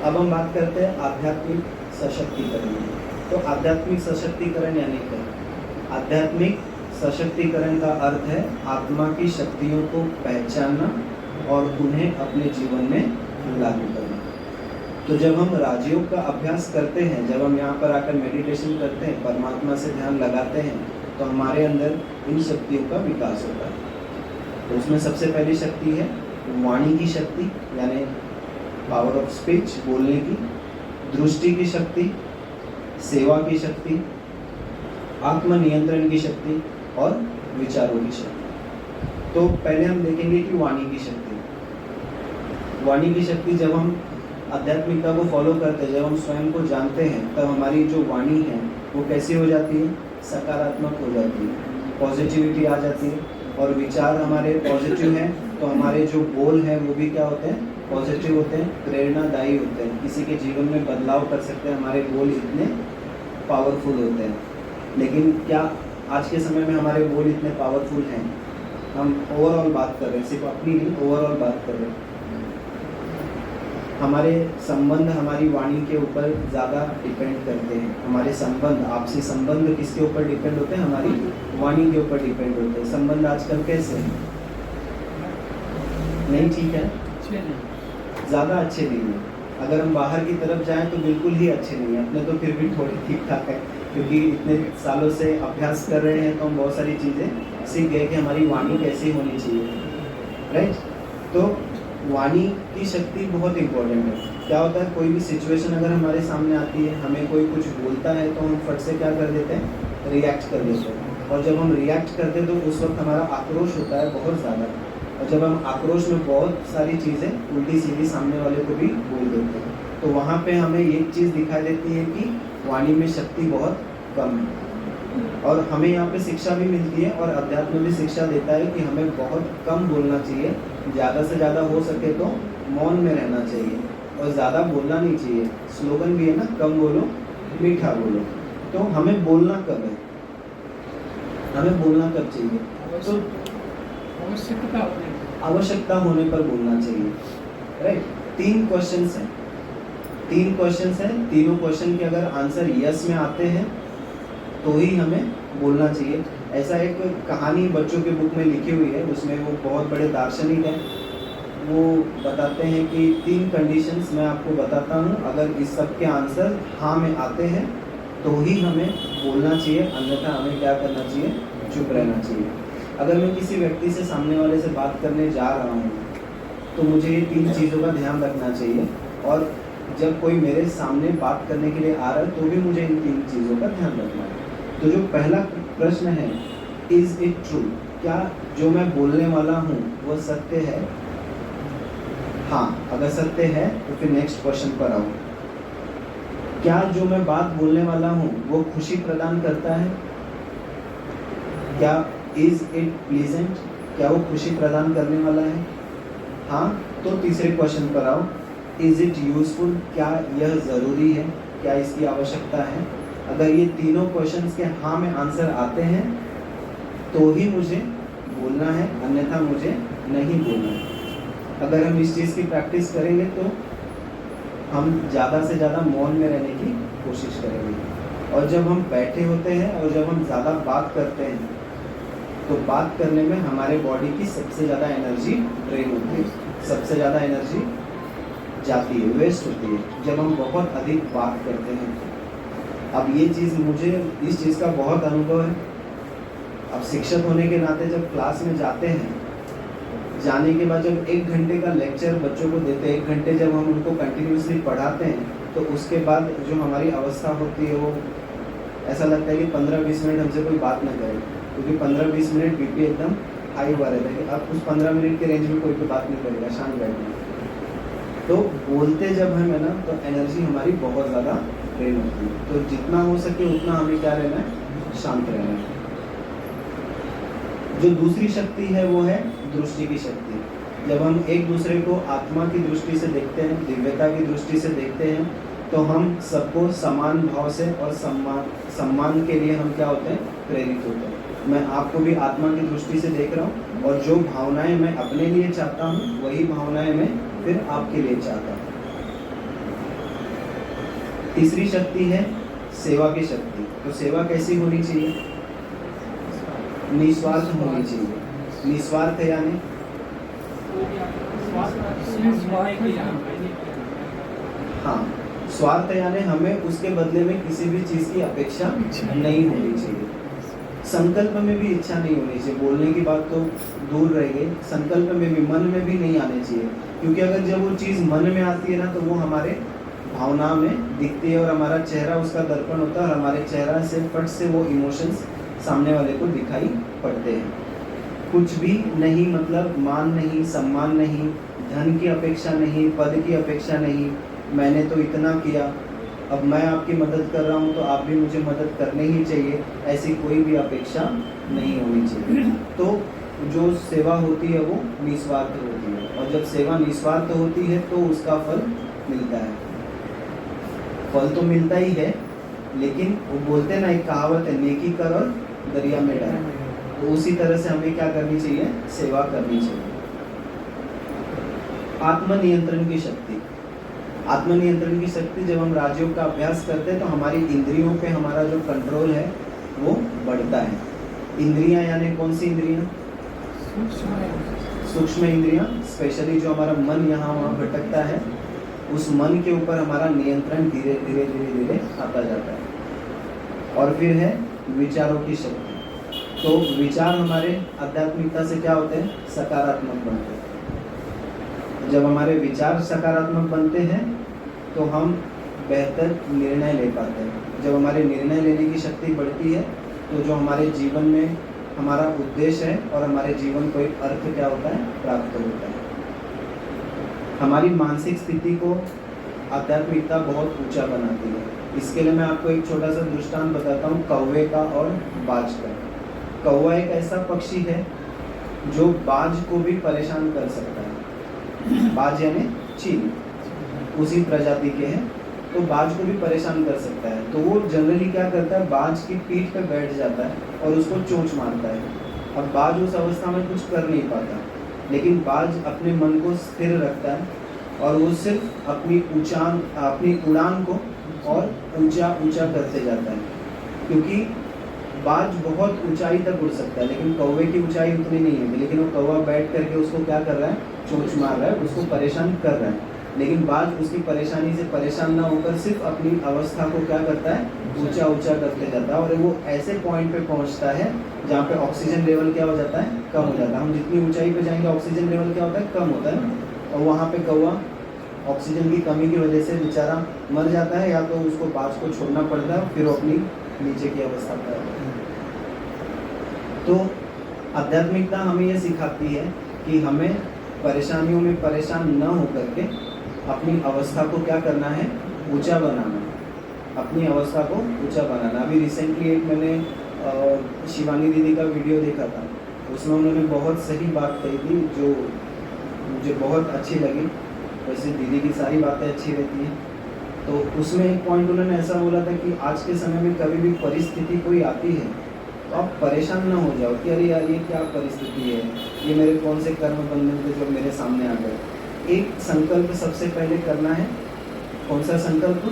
अब हम बात करते हैं आध्यात्मिक सशक्तिकरण। तो आध्यात्मिक सशक्तिकरण यानी क्या? आध्यात्मिक सशक्तिकरण का अर्थ है आत्मा की शक्तियों को पहचानना और उन्हें अपने जीवन में लागू करना। तो जब हम राजयोग का अभ्यास करते हैं, जब हम यहाँ पर आकर मेडिटेशन करते हैं, परमात्मा से ध्यान लगाते हैं, तो हमारे अंदर इन शक्तियों का विकास होता है। तो उसमें सबसे पहली शक्ति है वाणी की शक्ति, यानी पावर ऑफ स्पीच, बोलने की। दृष्टि की शक्ति, सेवा की शक्ति, आत्मनियंत्रण की शक्ति और विचारों की शक्ति। तो पहले हम देखेंगे कि वाणी की शक्ति। वाणी की शक्ति, जब हम आध्यात्मिकता को फॉलो करते हैं, जब हम स्वयं को जानते हैं, तब हमारी जो वाणी है वो कैसी हो जाती है? सकारात्मक हो जाती है, पॉजिटिविटी आ जाती है। और विचार हमारे पॉजिटिव हैं तो हमारे जो बोल हैं वो भी क्या होते हैं? पॉजिटिव होते हैं, प्रेरणादायी होते हैं, किसी के जीवन में बदलाव कर सकते हैं। हमारे बोल इतने पावरफुल होते हैं। लेकिन क्या आज के समय में हमारे बोल इतने पावरफुल हैं? हम ओवरऑल बात कर रहे हैं, सिर्फ अपनी नहीं, ओवरऑल बात कर रहे हैं। हमारे संबंध हमारी वाणी के ऊपर ज़्यादा डिपेंड करते हैं। हमारे संबंध, आपसी संबंध किसके ऊपर डिपेंड होते हैं? हमारी वाणी के ऊपर डिपेंड होते हैं। संबंध आजकल कैसे हैं? नहीं ठीक है, ज़्यादा अच्छे नहीं हैं। अगर हम बाहर की तरफ जाएं तो बिल्कुल ही अच्छे नहीं हैं। अपने तो फिर भी थोड़े ठीक ठाक है, क्योंकि इतने सालों से अभ्यास कर रहे हैं तो हम बहुत सारी चीज़ें सीख गए कि हमारी वाणी कैसी होनी चाहिए, राइट। तो वाणी की शक्ति बहुत इम्पोर्टेंट है। क्या होता है, कोई भी सिचुएशन अगर हमारे सामने आती है, हमें कोई कुछ बोलता है तो हम फट से क्या कर देते हैं? रिएक्ट कर देते हैं। और जब हम रिएक्ट करते हैं तो उस वक्त हमारा आक्रोश होता है बहुत ज़्यादा। और जब हम आक्रोश में बहुत सारी चीज़ें उल्टी सीधी सामने वाले को भी बोल देते हैं, तो वहाँ पे हमें एक चीज़ दिखाई देती है कि वाणी में शक्ति बहुत कम है। और हमें यहाँ पे शिक्षा भी मिलती है, और अध्यात्म भी शिक्षा देता है कि हमें बहुत कम बोलना चाहिए। ज़्यादा से ज़्यादा हो सके तो मौन में रहना चाहिए, और ज़्यादा बोलना नहीं चाहिए। स्लोगन भी है ना, कम बोलो मीठा बोलो। तो हमें बोलना कब है? हमें बोलना कब चाहिए? तो आवश्यकता होने पर बोलना चाहिए, राइट। 3 क्वेश्चंस हैं, 3 क्वेश्चंस हैं। तीनों क्वेश्चन के अगर आंसर यस में आते हैं तो ही हमें बोलना चाहिए। ऐसा एक कहानी बच्चों के बुक में लिखी हुई है, उसमें वो बहुत बड़े दार्शनिक हैं, वो बताते हैं कि 3 कंडीशंस मैं आपको बताता हूँ, अगर इस सब के आंसर हाँ में आते हैं तो ही हमें बोलना चाहिए, अन्यथा हमें क्या करना चाहिए? चुप रहना चाहिए। अगर मैं किसी व्यक्ति से, सामने वाले से बात करने जा रहा हूँ तो मुझे ये 3 चीज़ों का ध्यान रखना चाहिए। और जब कोई मेरे सामने बात करने के लिए आ रहा है तो भी मुझे इन 3 चीज़ों का ध्यान रखना है। तो जो पहला प्रश्न है, इज़ इट ट्रू? क्या जो मैं बोलने वाला हूँ वो सत्य है? हाँ, अगर सत्य है तो फिर नेक्स्ट क्वेश्चन पर आओ। क्या जो मैं बात बोलने वाला हूँ वो खुशी प्रदान करता है? क्या इज इट प्लीजेंट? क्या वो खुशी प्रदान करने वाला है? हाँ, तो तीसरे क्वेश्चन पर आओ। Is it useful? क्या यह ज़रूरी है? क्या इसकी आवश्यकता है? अगर ये तीनों क्वेश्चंस के हाँ में आंसर आते हैं तो ही मुझे बोलना है, अन्यथा मुझे नहीं बोलना है। अगर हम इस चीज़ की प्रैक्टिस करेंगे तो हम ज़्यादा से ज़्यादा मौन में रहने की कोशिश करेंगे। और जब हम बैठे होते हैं और जब हम ज़्यादा बात करते हैं तो बात करने में हमारे बॉडी की सबसे ज़्यादा एनर्जी ड्रेन होती है, सबसे ज़्यादा एनर्जी जाती है, वेस्ट होती है जब हम बहुत अधिक बात करते हैं। अब ये चीज़ मुझे इस चीज़ का बहुत अनुभव है। अब शिक्षक होने के नाते जब क्लास में जाते हैं, जाने के बाद जब 1 घंटे का लेक्चर बच्चों को देते हैं, 1 घंटे जब हम उनको कंटिन्यूसली पढ़ाते हैं तो उसके बाद जो हमारी अवस्था होती है वो ऐसा लगता है कि 15-20 मिनट हमसे कोई बात ना करे, क्योंकि 15-20 मिनट बीपी एकदम हाई हुआ रहता है कि अब उस 15 मिनट के रेंज में कोई भी बात नहीं करेगा, शांत बैठना। तो बोलते जब हम है ना तो एनर्जी हमारी बहुत ज़्यादा ड्रेन होती है। तो जितना हो सके उतना हमें क्या रहना है, शांत रहना है। जो दूसरी शक्ति है वो है दृष्टि की शक्ति। जब हम एक दूसरे को आत्मा की दृष्टि से देखते हैं, दिव्यता की दृष्टि से देखते हैं, तो हम सबको समान भाव से और सम्मान के लिए हम क्या होते हैं, प्रेरित होते हैं। मैं आपको भी आत्मा की दृष्टि से देख रहा हूँ और जो भावनाएं मैं अपने लिए चाहता हूँ वही भावनाएं मैं फिर आपके लिए चाहता हूँ। तीसरी शक्ति है सेवा की शक्ति। तो सेवा कैसी होनी चाहिए? निस्वार्थ होनी चाहिए। निस्वार्थ यानी हाँ, स्वार्थ यानी हमें उसके बदले में किसी भी चीज़ की अपेक्षा नहीं होनी चाहिए। संकल्प में भी इच्छा नहीं होनी चाहिए। बोलने की बात तो दूर रह गई, संकल्प में भी, मन में भी नहीं आने चाहिए। क्योंकि अगर जब वो चीज़ मन में आती है ना तो वो हमारे भावना में दिखती है और हमारा चेहरा उसका दर्पण होता है और हमारे चेहरा से फट से वो इमोशंस सामने वाले को दिखाई पड़ते हैं। कुछ भी नहीं, मतलब मान नहीं, सम्मान नहीं, धन की अपेक्षा नहीं, पद की अपेक्षा नहीं, मैंने तो इतना किया, अब मैं आपकी मदद कर रहा हूँ तो आप भी मुझे मदद करनी ही चाहिए, ऐसी कोई भी अपेक्षा नहीं होनी चाहिए। तो जो सेवा होती है वो निस्वार्थ होती है, और जब सेवा निस्वार्थ होती है तो उसका फल मिलता है। फल तो मिलता ही है, लेकिन वो बोलते हैं ना, एक कहावत है, नेकी कर और दरिया में डाल। तो उसी तरह से हमें क्या करनी चाहिए, सेवा करनी चाहिए। आत्मनियंत्रण की शक्ति। आत्मनियंत्रण की शक्ति, जब हम राजयोग का अभ्यास करते हैं तो हमारी इंद्रियों पे हमारा जो कंट्रोल है वो बढ़ता है। इंद्रियां यानी कौन सी इंद्रियां? सूक्ष्म इंद्रियां, स्पेशली जो हमारा मन यहाँ वहाँ भटकता है, उस मन के ऊपर हमारा नियंत्रण धीरे धीरे धीरे धीरे आता जाता है। और फिर है विचारों की शक्ति। तो विचार हमारे आध्यात्मिकता से क्या होते हैं, सकारात्मक बनते हैं। जब हमारे विचार सकारात्मक बनते हैं तो हम बेहतर निर्णय ले पाते हैं। जब हमारे निर्णय लेने की शक्ति बढ़ती है तो जो हमारे जीवन में हमारा उद्देश्य है और हमारे जीवन को एक अर्थ क्या होता है, प्राप्त होता है। हमारी मानसिक स्थिति को आध्यात्मिकता बहुत ऊंचा बनाती है। इसके लिए मैं आपको एक छोटा सा दृष्टांत बताता हूँ, कौवे का और बाज का। कौवा एक ऐसा पक्षी है जो बाज को भी परेशान कर सकता है। बाज यानी चील, उसी प्रजाति के हैं, तो बाज को भी परेशान कर सकता है। तो वो जनरली क्या करता है, बाज की पीठ पे बैठ जाता है और उसको चोंच मारता है। अब बाज उस अवस्था में कुछ कर नहीं पाता, लेकिन बाज अपने मन को स्थिर रखता है और वो सिर्फ अपनी उड़ान को और ऊंचा ऊंचा करते जाता है। क्योंकि बाज बहुत ऊंचाई तक उड़ सकता है, लेकिन कौवे की ऊंचाई उतनी नहीं है। लेकिन वो कौवा बैठ करके उसको क्या कर रहा है, चोंच मार रहा है, उसको परेशान कर रहा है। लेकिन बाज उसकी परेशानी से परेशान ना होकर सिर्फ अपनी अवस्था को क्या करता है, ऊंचा ऊंचा करते जाता है। और वो ऐसे पॉइंट पे पहुंचता है जहाँ पे ऑक्सीजन लेवल क्या हो जाता है, कम हो जाता है। हम जितनी ऊंचाई पे जाएंगे ऑक्सीजन लेवल क्या होता है, कम होता है। और वहाँ पे कौवा ऑक्सीजन की कमी की वजह से बेचारा मर जाता है, या तो उसको बाज को छोड़ना पड़ता है, फिर वो अपनी नीचे की अवस्था पर आता है। तो आध्यात्मिकता हमें ये सिखाती है कि हमें परेशानियों में परेशान न होकर के अपनी अवस्था को क्या करना है, ऊंचा बनाना, अपनी अवस्था को ऊंचा बनाना। अभी रिसेंटली एक मैंने शिवानी दीदी का वीडियो देखा था, उसमें उन्होंने बहुत सही बात कही थी जो मुझे बहुत अच्छी लगी। वैसे दीदी की सारी बातें अच्छी रहती हैं, तो उसमें एक पॉइंट उन्होंने ऐसा बोला था कि आज के समय में कभी भी परिस्थिति कोई आती है तो आप परेशान ना हो जाओ कि अरे यार ये क्या परिस्थिति है, ये मेरे कौन से कर्म बंधन थे जो मेरे सामने आ गए। एक संकल्प सबसे पहले करना है। कौन सा संकल्प?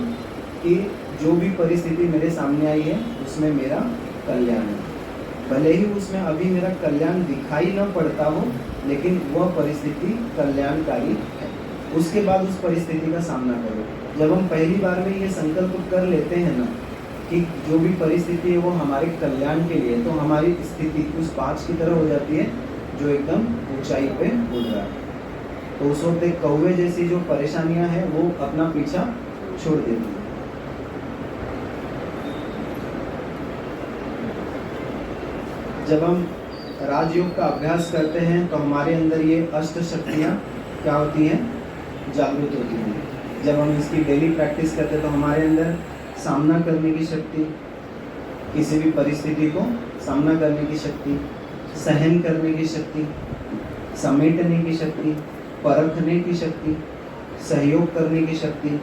कि जो भी परिस्थिति मेरे सामने आई है उसमें मेरा कल्याण है। भले ही उसमें अभी मेरा कल्याण दिखाई न पड़ता हो, लेकिन वह परिस्थिति कल्याणकारी है। उसके बाद उस परिस्थिति का सामना करो। जब हम पहली बार में ये संकल्प कर लेते हैं ना कि जो भी परिस्थिति है वो हमारे कल्याण के लिए, तो हमारी स्थिति उस बाज की तरह हो जाती है जो एकदम ऊंचाई पे उड़ रहा है। तो उस वक्त एक कौवे जैसी जो परेशानियां हैं वो अपना पीछा छोड़ देती है। जब हम राजयोग का अभ्यास करते हैं तो हमारे अंदर ये अष्ट शक्तियाँ क्या होती हैं, जागृत होती हैं। जब हम इसकी डेली प्रैक्टिस करते हैं तो हमारे अंदर सामना करने की शक्ति, किसी भी परिस्थिति को सामना करने की शक्ति, सहन करने की शक्ति, समेटने की शक्ति, परखने की शक्ति, सहयोग करने की शक्ति,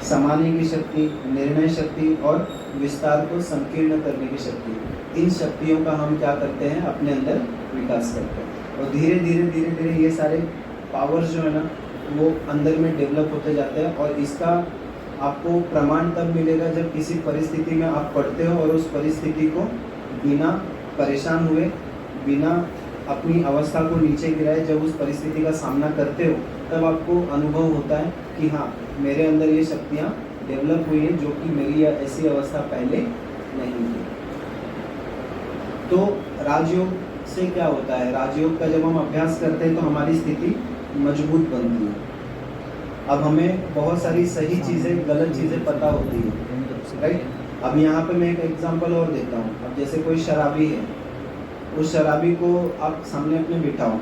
समाने की शक्ति, निर्णय शक्ति और विस्तार को संकीर्ण करने की शक्ति, इन शक्तियों का हम क्या करते हैं, अपने अंदर विकास करते हैं। और धीरे धीरे ये सारे पावर्स जो है ना वो अंदर में डेवलप होते जाते हैं। और इसका आपको प्रमाण तब मिलेगा जब किसी परिस्थिति में आप पढ़ते हो और उस परिस्थिति को बिना परेशान हुए, बिना अपनी अवस्था को नीचे गिराए जब उस परिस्थिति का सामना करते हो, तब आपको अनुभव होता है कि हाँ मेरे अंदर ये शक्तियाँ डेवलप हुई हैं जो कि मेरी ऐसी अवस्था पहले नहीं थी। तो राजयोग से क्या होता है, राजयोग का जब हम अभ्यास करते हैं तो हमारी स्थिति मजबूत बनती है। अब हमें बहुत सारी सही चीज़ें, गलत चीज़ें पता होती है, राइट। अब यहाँ पे मैं एक एग्जांपल और देता हूँ। अब जैसे कोई शराबी है, उस शराबी को आप सामने अपने बिठाओ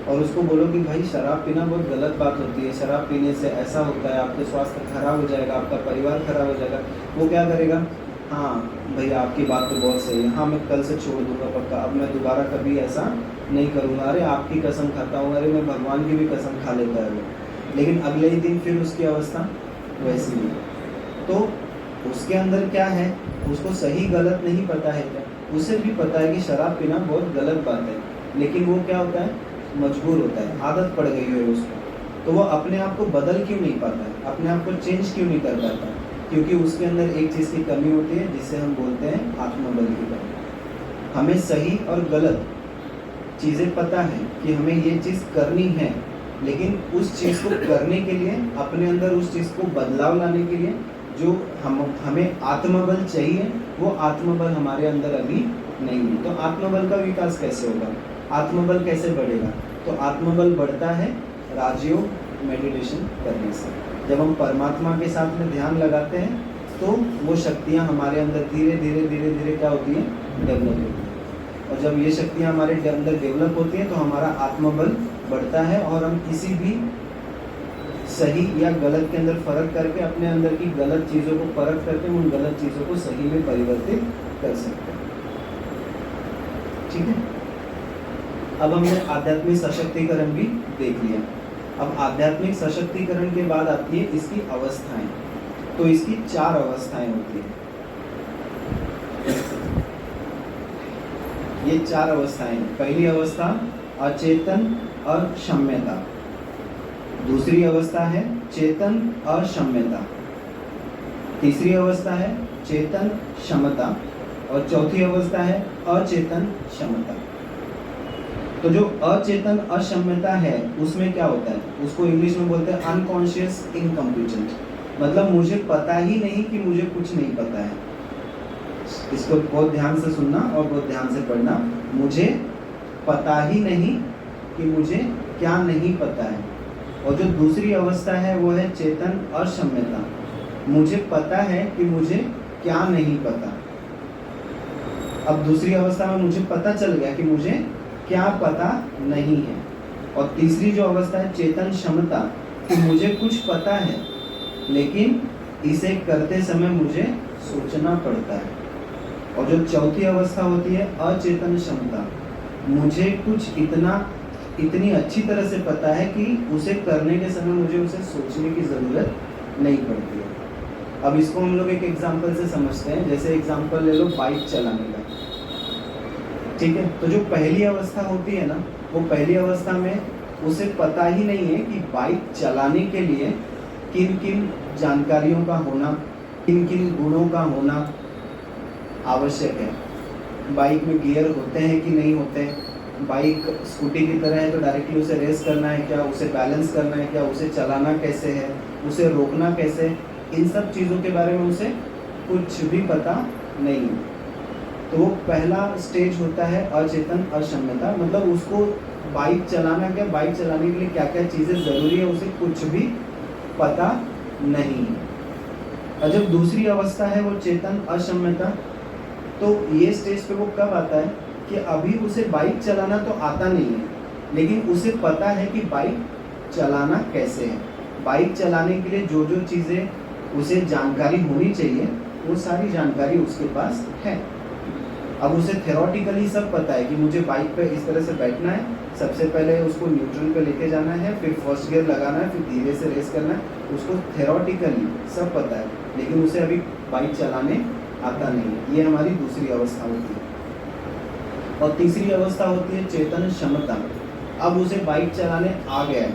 और उसको बोलो कि भाई शराब पीना बहुत गलत बात होती है, शराब पीने से ऐसा होता है, आपके स्वास्थ्य खराब हो जाएगा, आपका परिवार खराब हो जाएगा। वो क्या करेगा, हाँ भैया आपकी बात तो बहुत सही है, हाँ मैं कल से छोड़ दूंगा पक्का, अब मैं दोबारा कभी ऐसा नहीं करूँगा, अरे आपकी कसम खाता हूँ, अरे मैं भगवान की भी कसम खा लेता है वो। लेकिन अगले ही दिन फिर उसकी अवस्था वैसी ही। तो उसके अंदर क्या है, उसको सही गलत नहीं पता है क्या, उसे भी पता है कि शराब पीना बहुत गलत बात है, लेकिन वो क्या होता है, मजबूर होता है, आदत पड़ गई है उसको। तो वो अपने आप को बदल क्यों नहीं पाता है, अपने आप को चेंज क्यों नहीं कर पाता, क्योंकि उसके अंदर एक चीज़ की कमी होती है जिसे हम बोलते हैं आत्मबल की कमी। हमें सही और गलत चीज़ें पता है कि हमें ये चीज़ करनी है, लेकिन उस चीज़ को करने के लिए, अपने अंदर उस चीज़ को बदलाव लाने के लिए जो हमें आत्मबल चाहिए, वो आत्मबल हमारे अंदर अभी नहीं है। तो आत्मबल का विकास कैसे होगा, आत्मबल कैसे बढ़ेगा? तो आत्मबल बढ़ता है राजयोग मेडिटेशन करने से। जब हम परमात्मा के साथ में ध्यान लगाते हैं तो वो शक्तियाँ हमारे अंदर धीरे धीरे क्या होती हैं, डेवलप होती हैं। और जब ये शक्तियाँ हमारे अंदर डेवलप होती हैं तो हमारा आत्मबल बढ़ता है और हम किसी भी सही या गलत के अंदर फर्क करके अपने अंदर की गलत चीज़ों को परख करके उन गलत चीज़ों को सही में परिवर्तित कर सकते हैं। ठीक है, अब हमने आध्यात्मिक सशक्तिकरण भी देख लिया। अब आध्यात्मिक सशक्तिकरण के बाद आती है इसकी अवस्थाएं। तो इसकी 4 अवस्थाएं होती हैं। ये 4 अवस्थाएं, पहली अवस्था अचेतन अक्षम्यता, दूसरी अवस्था है चेतन अक्षम्यता, तीसरी अवस्था है चेतन क्षमता और चौथी अवस्था है अचेतन क्षमता। तो जो अचेतन अक्षम्यता है उसमें क्या होता है, उसको इंग्लिश में बोलते हैं अनकॉन्शियस इनकम्पिटेंट, मतलब मुझे पता ही नहीं कि मुझे कुछ नहीं पता है। इसको बहुत ध्यान से सुनना और बहुत ध्यान से पढ़ना। मुझे पता ही नहीं कि मुझे क्या नहीं पता है। और जो दूसरी अवस्था है वो है चेतन अक्षम्यता, मुझे पता है कि मुझे क्या नहीं पता। अब दूसरी अवस्था में मुझे पता चल गया कि मुझे क्या पता नहीं है, और तीसरी जो अवस्था है चेतन क्षमता, कि मुझे कुछ पता है लेकिन इसे करते समय मुझे सोचना पड़ता है। और जो चौथी अवस्था होती है अचेतन क्षमता, मुझे कुछ इतनी अच्छी तरह से पता है कि उसे करने के समय मुझे उसे सोचने की ज़रूरत नहीं पड़ती है। अब इसको हम लोग एक एग्जाम्पल से समझते हैं। जैसे एग्जाम्पल ले लो बाइक चलाने का, ठीक है। तो जो पहली अवस्था होती है ना, वो पहली अवस्था में उसे पता ही नहीं है कि बाइक चलाने के लिए किन किन जानकारियों का होना, किन किन गुणों का होना आवश्यक है। बाइक में गियर होते हैं कि नहीं होते हैं, बाइक स्कूटी की तरह है तो डायरेक्टली उसे रेस करना है क्या, उसे बैलेंस करना है क्या, उसे चलाना कैसे है, उसे रोकना कैसे, इन सब चीज़ों के बारे में उसे कुछ भी पता नहीं है। तो वो पहला स्टेज होता है अचेतन अक्षमता, मतलब उसको बाइक चलाना क्या, बाइक चलाने के लिए क्या क्या चीज़ें ज़रूरी है, उसे कुछ भी पता नहीं है। और जब दूसरी अवस्था है वो चेतन अक्षमता, तो ये स्टेज पे वो कब आता है कि अभी उसे बाइक चलाना तो आता नहीं है, लेकिन उसे पता है कि बाइक चलाना कैसे है। बाइक चलाने के लिए जो जो चीज़ें उसे जानकारी होनी चाहिए वो सारी जानकारी उसके पास है। अब उसे थ्योरेटिकली सब पता है कि मुझे बाइक पे इस तरह से बैठना है, सबसे पहले उसको न्यूट्रल पे लेके जाना है, फिर फर्स्ट गियर लगाना है, फिर धीरे से रेस करना है, उसको थ्योरेटिकली सब पता है, लेकिन उसे अभी बाइक चलाने आता नहीं है। ये हमारी दूसरी अवस्था होती है। और तीसरी अवस्था होती है चेतन क्षमता। अब उसे बाइक चलाने आ गया है,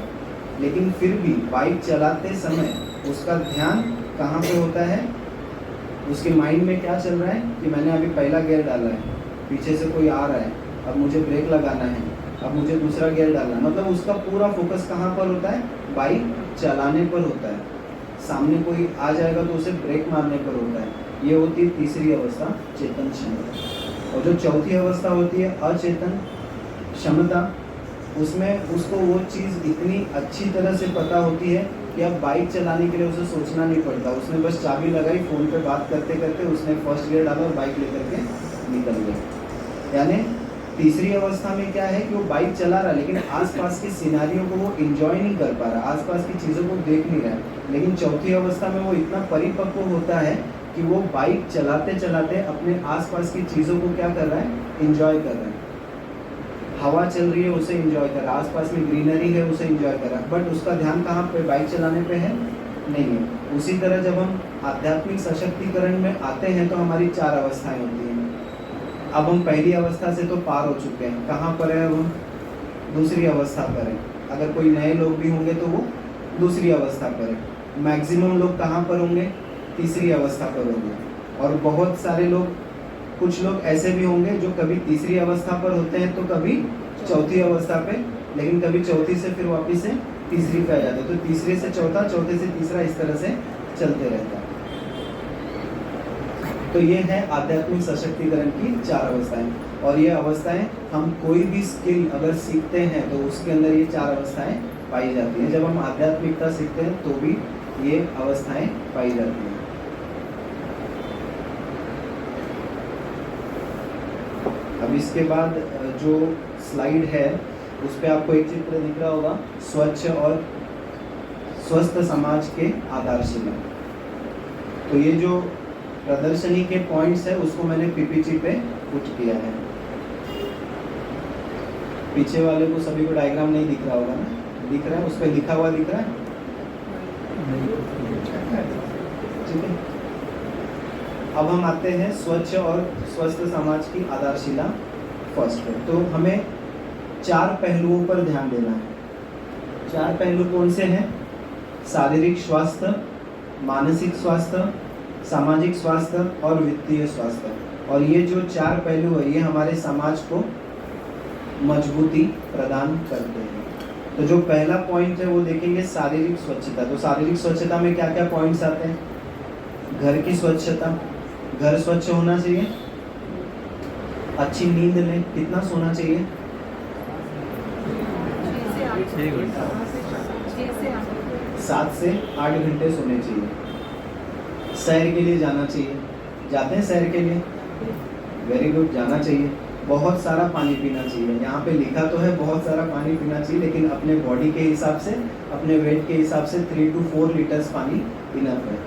लेकिन फिर भी बाइक चलाते समय उसका ध्यान कहाँ पे होता है, उसके माइंड में क्या चल रहा है कि मैंने अभी पहला गियर डाला है, पीछे से कोई आ रहा है, अब मुझे ब्रेक लगाना है, अब मुझे दूसरा गियर डालना है। मतलब उसका पूरा फोकस कहाँ पर होता है, बाइक चलाने पर होता है। सामने कोई आ जाएगा तो उसे ब्रेक मारने पर होता है। ये होती है तीसरी अवस्था चेतन क्षमता। और जो चौथी अवस्था होती है अचेतन क्षमता, उसमें उसको वो चीज़ इतनी अच्छी तरह से पता होती है कि अब बाइक चलाने के लिए उसे सोचना नहीं पड़ता। उसने बस चाबी लगाई, फ़ोन पे बात करते करते उसने फर्स्ट गियर डाला और बाइक लेकर के निकल गया। यानी तीसरी अवस्था में क्या है कि वो बाइक चला रहा है, लेकिन आसपास के सिनारियों को वो एंजॉय नहीं कर पा रहा, आसपास की चीज़ों को देख नहीं रहा है। लेकिन चौथी अवस्था में वो इतना परिपक्व होता है कि वो बाइक चलाते चलाते अपने आसपास की चीज़ों को क्या कर रहा है, एंजॉय कर रहा है। हवा चल रही है उसे एंजॉय कर रहा है, आसपास में ग्रीनरी है उसे एंजॉय कर रहा है, बट उसका ध्यान कहाँ पे, बाइक चलाने पे है नहीं है। उसी तरह जब हम आध्यात्मिक सशक्तिकरण में आते हैं तो हमारी 4 अवस्थाएं होती हैं। अब हम पहली अवस्था से तो पार हो चुके हैं, कहाँ पर है, अब हम दूसरी अवस्था पर हैं। अगर कोई नए लोग भी होंगे तो वो दूसरी अवस्था पर है। मैक्सिमम लोग कहाँ पर होंगे, तीसरी अवस्था पर होंगे। और बहुत सारे लोग, कुछ लोग ऐसे भी होंगे जो कभी तीसरी अवस्था पर होते हैं तो कभी चौथी अवस्था पे, लेकिन कभी चौथी से फिर वापस से तीसरी पे आ जाते हैं। तो तीसरे से चौथा, चौथे से तीसरा, इस तरह से चलते रहता है। तो ये है आध्यात्मिक सशक्तिकरण की 4 अवस्थाएं। और ये अवस्थाएं हम कोई भी स्किल अगर सीखते हैं तो उसके अंदर ये 4 अवस्थाएं पाई जाती हैं। जब हम आध्यात्मिकता सीखते हैं तो भी ये अवस्थाएं पाई जाती हैं। अब इसके बाद जो स्लाइड है उस पे आपको एक चित्र दिख रहा होगा, स्वच्छ और स्वस्थ समाज के आधारशिला। तो ये जो प्रदर्शनी के पॉइंट्स है उसको मैंने पीपीटी पे पुट किया है। पीछे वाले को सभी को डायग्राम नहीं दिख रहा होगा ना, दिख रहा है, उस पर लिखा हुआ दिख रहा है, ठीक है। अब हम आते हैं स्वच्छ और स्वस्थ समाज की आधारशिला फर्स्ट पे। तो हमें 4 पहलुओं पर ध्यान देना है। 4 पहलू कौन से हैं, शारीरिक स्वास्थ्य, मानसिक स्वास्थ्य, सामाजिक स्वास्थ्य और वित्तीय स्वास्थ्य। और ये जो 4 पहलू है ये हमारे समाज को मजबूती प्रदान करते हैं। तो जो पहला पॉइंट है वो देखेंगे शारीरिक स्वच्छता। तो शारीरिक स्वच्छता में क्या क्या पॉइंट्स आते हैं, घर की स्वच्छता, घर स्वच्छ होना चाहिए, अच्छी नींद लें, कितना सोना चाहिए, 7 से 8 घंटे सोने चाहिए। सैर के लिए जाना चाहिए, जाते हैं सैर के लिए, वेरी गुड, जाना चाहिए। बहुत सारा पानी पीना चाहिए। यहाँ पे लिखा तो है बहुत सारा पानी पीना चाहिए, लेकिन अपने बॉडी के हिसाब से, अपने वेट के हिसाब से 3 to 4 लीटर्स पानी इनफ है।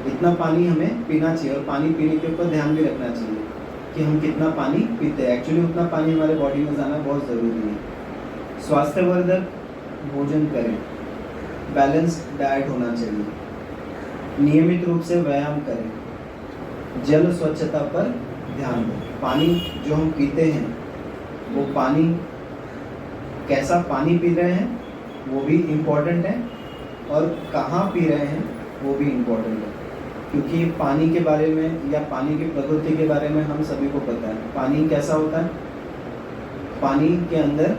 इतना पानी हमें पीना चाहिए, और पानी पीने के ऊपर ध्यान भी रखना चाहिए कि हम कितना पानी पीते हैं। एक्चुअली उतना पानी हमारे बॉडी में जाना बहुत ज़रूरी है। स्वास्थ्यवर्धक भोजन करें, बैलेंस्ड डाइट होना चाहिए, नियमित रूप से व्यायाम करें, जल स्वच्छता पर ध्यान दें। पानी जो हम पीते हैं वो पानी, कैसा पानी पी रहे हैं वो भी इम्पोर्टेंट है, और कहाँ पी रहे हैं वो भी इम्पोर्टेंट है। क्योंकि पानी के बारे में या पानी की प्रकृति के बारे में हम सभी को पता है। पानी कैसा होता है, पानी के अंदर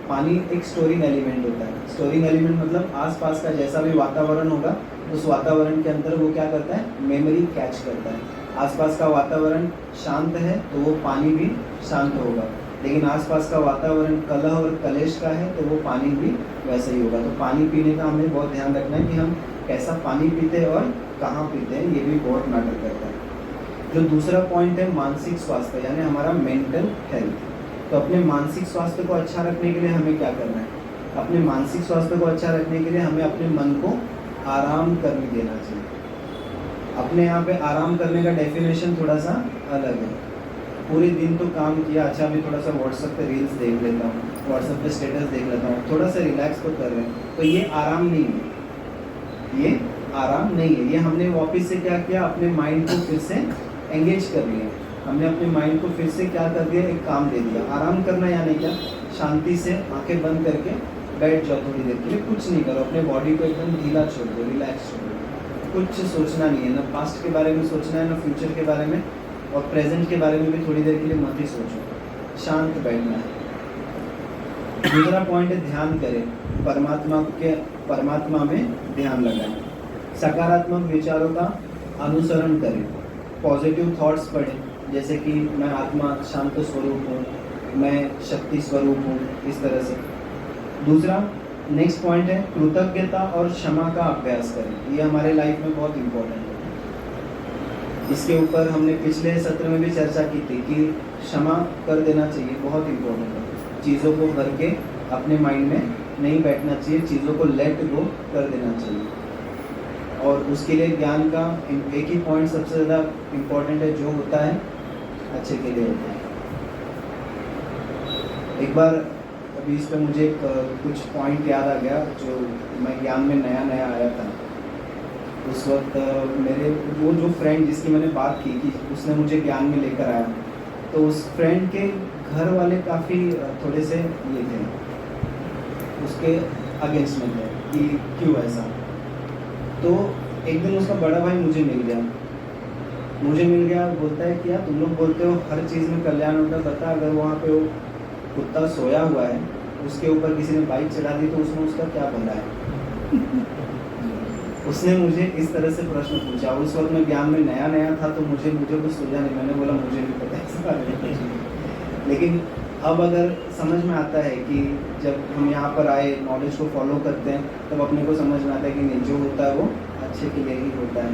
पानी एक स्टोरिंग एलिमेंट होता है। स्टोरिंग एलिमेंट मतलब आसपास का जैसा भी वातावरण होगा, उस वातावरण के अंदर वो क्या करता है, मेमोरी कैच करता है। आसपास का वातावरण शांत है तो वो पानी भी शांत होगा, लेकिन आसपास का वातावरण कलह और कलेश का है तो वो पानी भी वैसे ही होगा। तो पानी पीने का हमें बहुत ध्यान रखना है कि हम कैसा पानी पीते हैं और कहाँ पीते हैं, ये भी बहुत मैटर करता है। जो दूसरा पॉइंट है मानसिक स्वास्थ्य, यानी हमारा मेंटल हेल्थ। तो अपने मानसिक स्वास्थ्य को अच्छा रखने के लिए हमें क्या करना है, अपने मानसिक स्वास्थ्य को अच्छा रखने के लिए हमें अपने मन को आराम करने देना चाहिए। अपने यहाँ पे आराम करने का डेफिनेशन थोड़ा सा अलग है। पूरे दिन तो काम किया, अच्छा भी थोड़ा सा व्हाट्सएप पे रील्स देख लेता हूँ, व्हाट्सएप पे स्टेटस देख लेता हूँ, थोड़ा सा रिलैक्स तो कर रहे हैं, तो ये आराम नहीं है, ये आराम नहीं है। ये हमने वापस से क्या किया, अपने माइंड को फिर से एंगेज कर लिया, हमने अपने माइंड को फिर से क्या कर दिया, एक काम दे दिया। आराम करना यानी क्या, शांति से आंखें बंद करके बैठ जाओ थोड़ी देर के लिए, कुछ नहीं करो, अपने बॉडी को एकदम ढीला छोड़ दो, रिलैक्स छोड़ दो। कुछ सोचना नहीं है, ना पास्ट के बारे में सोचना है, ना फ्यूचर के बारे में, और प्रेजेंट के बारे में भी थोड़ी देर के लिए मत ही सोचो, शांत बैठना है। दूसरा पॉइंट है ध्यान करें, परमात्मा में ध्यान लगाएं, सकारात्मक विचारों का अनुसरण करें, पॉजिटिव थॉट्स पढ़ें, जैसे कि मैं आत्मा शांत स्वरूप हूँ, मैं शक्ति स्वरूप हूँ, इस तरह से। दूसरा नेक्स्ट पॉइंट है कृतज्ञता और क्षमा का अभ्यास करें। ये हमारे लाइफ में बहुत इम्पोर्टेंट है। इसके ऊपर हमने पिछले सत्र में भी चर्चा की थी कि क्षमा कर देना चाहिए, बहुत इम्पोर्टेंट है। चीज़ों को भर के अपने माइंड में नहीं बैठना चाहिए, चीज़ों को लेट गो कर देना चाहिए। और उसके लिए ज्ञान का एक ही पॉइंट सबसे ज़्यादा इम्पोर्टेंट है, जो होता है अच्छे के लिए होता है। एक बार अभी इस पर मुझे कुछ पॉइंट याद आ गया, जो मैं ज्ञान में नया नया आया था उस वक्त। मेरे वो जो फ्रेंड जिसकी मैंने बात की कि उसने मुझे ज्ञान में लेकर आया, तो उस फ्रेंड के घर वाले काफ़ी थोड़े से ये थे, उसके अगेंस्ट में थे कि क्यों ऐसा। तो एक दिन उसका बड़ा भाई मुझे मिल गया, बोलता है कि यार तुम लोग बोलते हो हर चीज़ में कल्याण होता है, बता अगर वहाँ पे वो कुत्ता सोया हुआ है, उसके ऊपर किसी ने बाइक चढ़ा दी तो उसमें उसका क्या भला है। उसने मुझे इस तरह से प्रश्न पूछा। उस वक्त मैं ज्ञान में नया था तो मुझे कुछ सूझा नहीं, मैंने बोला मुझे नहीं पता इस बारे में। लेकिन अब अगर समझ में आता है कि जब हम यहाँ पर आए, नॉलेज को फॉलो करते हैं, तब अपने को समझ में आता है कि नहीं, जो होता है वो अच्छे के लिए ही होता है,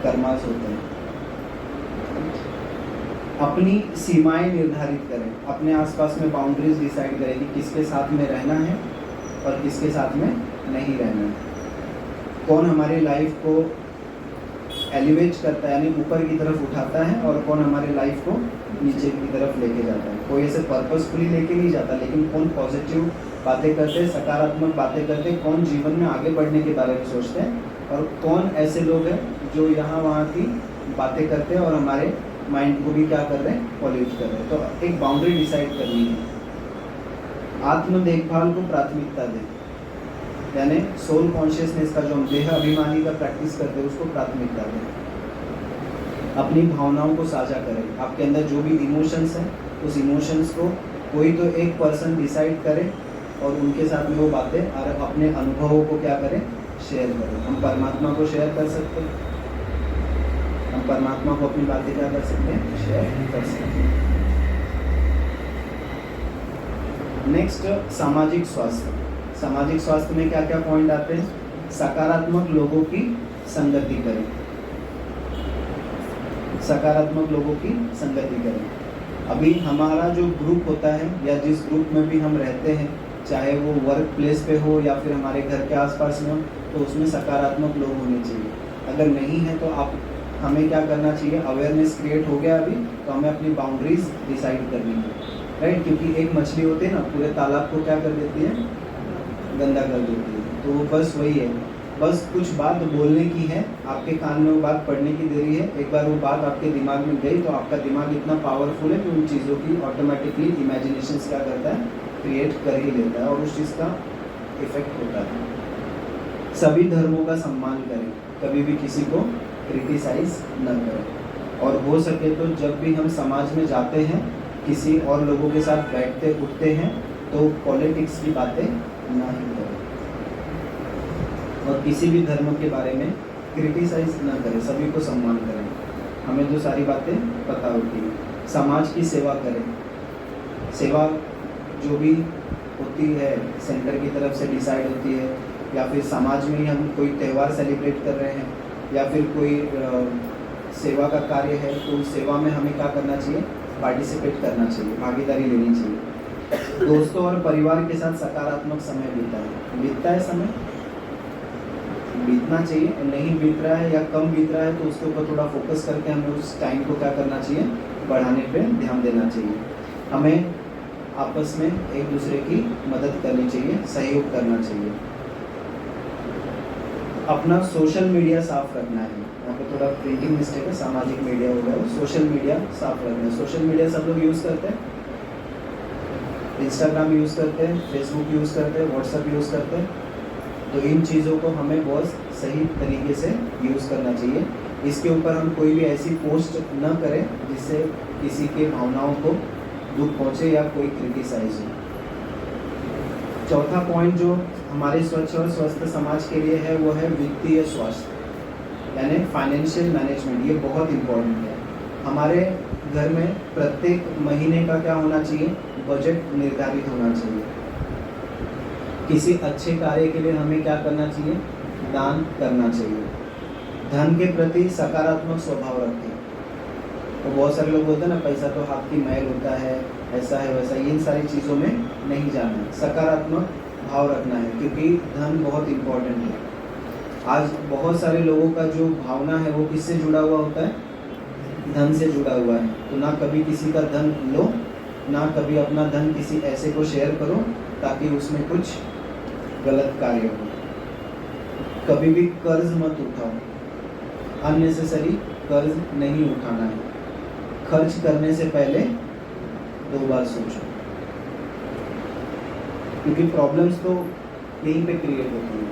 कर्मास होते हैं। अपनी सीमाएं निर्धारित करें, अपने आसपास में बाउंड्रीज डिसाइड करें कि किसके साथ में रहना है और किसके साथ में नहीं रहना है। कौन हमारी लाइफ को एलिवेट करता है, यानी ऊपर की तरफ उठाता है, और कौन हमारी लाइफ को नीचे की तरफ लेके जाता है। कोई ऐसे पर्पसफुली लेके नहीं जाता, लेकिन कौन पॉजिटिव बातें करते हैं, सकारात्मक बातें करते हैं, कौन जीवन में आगे बढ़ने के बारे में सोचते हैं, और कौन ऐसे लोग हैं जो यहाँ वहाँ की बातें करते हैं और हमारे माइंड को भी क्या कर रहे हैं, पॉल्यूट कर रहे हैं। तो एक बाउंड्री डिसाइड करनी है। आत्म देखभाल को प्राथमिकता दें, यानी सोल कॉन्शियसनेस का जो हम देह अभिमानी का प्रैक्टिस करते हैं उसको प्राथमिकता दें। अपनी भावनाओं को साझा करें, आपके अंदर जो भी इमोशंस हैं उस इमोशंस को कोई तो एक पर्सन डिसाइड करे और उनके साथ में वो बातें और अपने अनुभवों को क्या करें, शेयर करें। हम परमात्मा को शेयर कर सकते हैं, हम परमात्मा को अपनी बातें क्या कर सकते हैं, शेयर कर सकते हैं। नेक्स्ट सामाजिक स्वास्थ्य। सामाजिक स्वास्थ्य में क्या क्या पॉइंट आते हैं, सकारात्मक लोगों की संगति करें, सकारात्मक लोगों की संगति करें, अभी हमारा जो ग्रुप होता है या जिस ग्रुप में भी हम रहते हैं, चाहे वो वर्क प्लेस पे हो या फिर हमारे घर के आसपास में हो, तो उसमें सकारात्मक लोग होने चाहिए। अगर नहीं है तो आप हमें क्या करना चाहिए, अवेयरनेस क्रिएट हो गया अभी, तो हमें अपनी बाउंड्रीज डिसाइड करनी है, राइट। क्योंकि एक मछली होती है ना, पूरे तालाब को क्या कर देती है, गंदा कर देती है। तो वो बस वही है, बस कुछ बात बोलने की है, आपके कान में वो बात पढ़ने की देरी है। एक बार वो बात आपके दिमाग में गई तो आपका दिमाग इतना पावरफुल है कि उन चीज़ों की ऑटोमेटिकली इमेजिनेशन क्या करता है, क्रिएट कर ही लेता है और उस चीज़ का इफेक्ट होता है। सभी धर्मों का सम्मान करें, कभी भी किसी को क्रिटिसाइज न करें, और हो सके तो जब भी हम समाज में जाते हैं, किसी और लोगों के साथ बैठते उठते हैं, तो पॉलिटिक्स की बातें ना ही करें और किसी भी धर्म के बारे में क्रिटिसाइज न करें, सभी को सम्मान करें। हमें जो सारी बातें पता होती है, समाज की सेवा करें। सेवा जो भी होती है सेंटर की तरफ से डिसाइड होती है, या फिर समाज में ही हम कोई त्यौहार सेलिब्रेट कर रहे हैं या फिर कोई सेवा का कार्य है, तो उस सेवा में हमें क्या करना चाहिए, पार्टिसिपेट करना चाहिए, भागीदारी लेनी चाहिए। दोस्तों और परिवार के साथ सकारात्मक समय बीता है समय बीतना चाहिए, नहीं बीत रहा है या कम बीत रहा है तो उसके ऊपर थोड़ा फोकस करके हमें उस टाइम को क्या करना चाहिए, बढ़ाने पे ध्यान देना चाहिए। हमें आपस में एक दूसरे की मदद करनी चाहिए, सहयोग करना चाहिए। अपना सोशल मीडिया साफ रखना है। यहाँ पे थोड़ा प्रिंटिंग मिस्टेक है, सामाजिक मीडिया हो गया, सोशल मीडिया साफ रखना है। सोशल मीडिया सब लोग यूज़ करते हैं, इंस्टाग्राम यूज़ करते हैं, फेसबुक यूज़ करते हैं, व्हाट्सएप यूज़ करते हैं। तो इन चीज़ों को हमें बहुत सही तरीके से यूज़ करना चाहिए। इसके ऊपर हम कोई भी ऐसी पोस्ट न करें जिससे किसी के भावनाओं को दुख पहुँचे या कोई क्रिटिसाइज हो। चौथा पॉइंट जो हमारे स्वच्छ और स्वस्थ समाज के लिए है वो है वित्तीय स्वास्थ्य, यानी फाइनेंशियल मैनेजमेंट। ये बहुत इम्पोर्टेंट है। हमारे घर में प्रत्येक महीने का क्या होना चाहिए, बजट निर्धारित होना चाहिए। किसी अच्छे कार्य के लिए हमें क्या करना चाहिए, दान करना चाहिए। धन के प्रति सकारात्मक स्वभाव रखें। तो बहुत सारे लोग बोलते हैं ना, पैसा तो हाथ की मैल होता है, ऐसा है वैसा, इन सारी चीज़ों में नहीं जाना है, सकारात्मक भाव रखना है, क्योंकि धन बहुत इम्पोर्टेंट है। आज बहुत सारे लोगों का जो भावना है वो किससे जुड़ा हुआ होता है, धन से जुड़ा हुआ है। तो ना कभी किसी का धन लो, ना कभी अपना धन किसी ऐसे को शेयर करो ताकि उसमें कुछ गलत कार्य हो। कभी भी कर्ज मत उठाओ, अननेसेसरी कर्ज नहीं उठाना है। खर्च करने से पहले 2 बार सोचो, क्योंकि प्रॉब्लम्स तो यहीं पे क्रिएट होती है।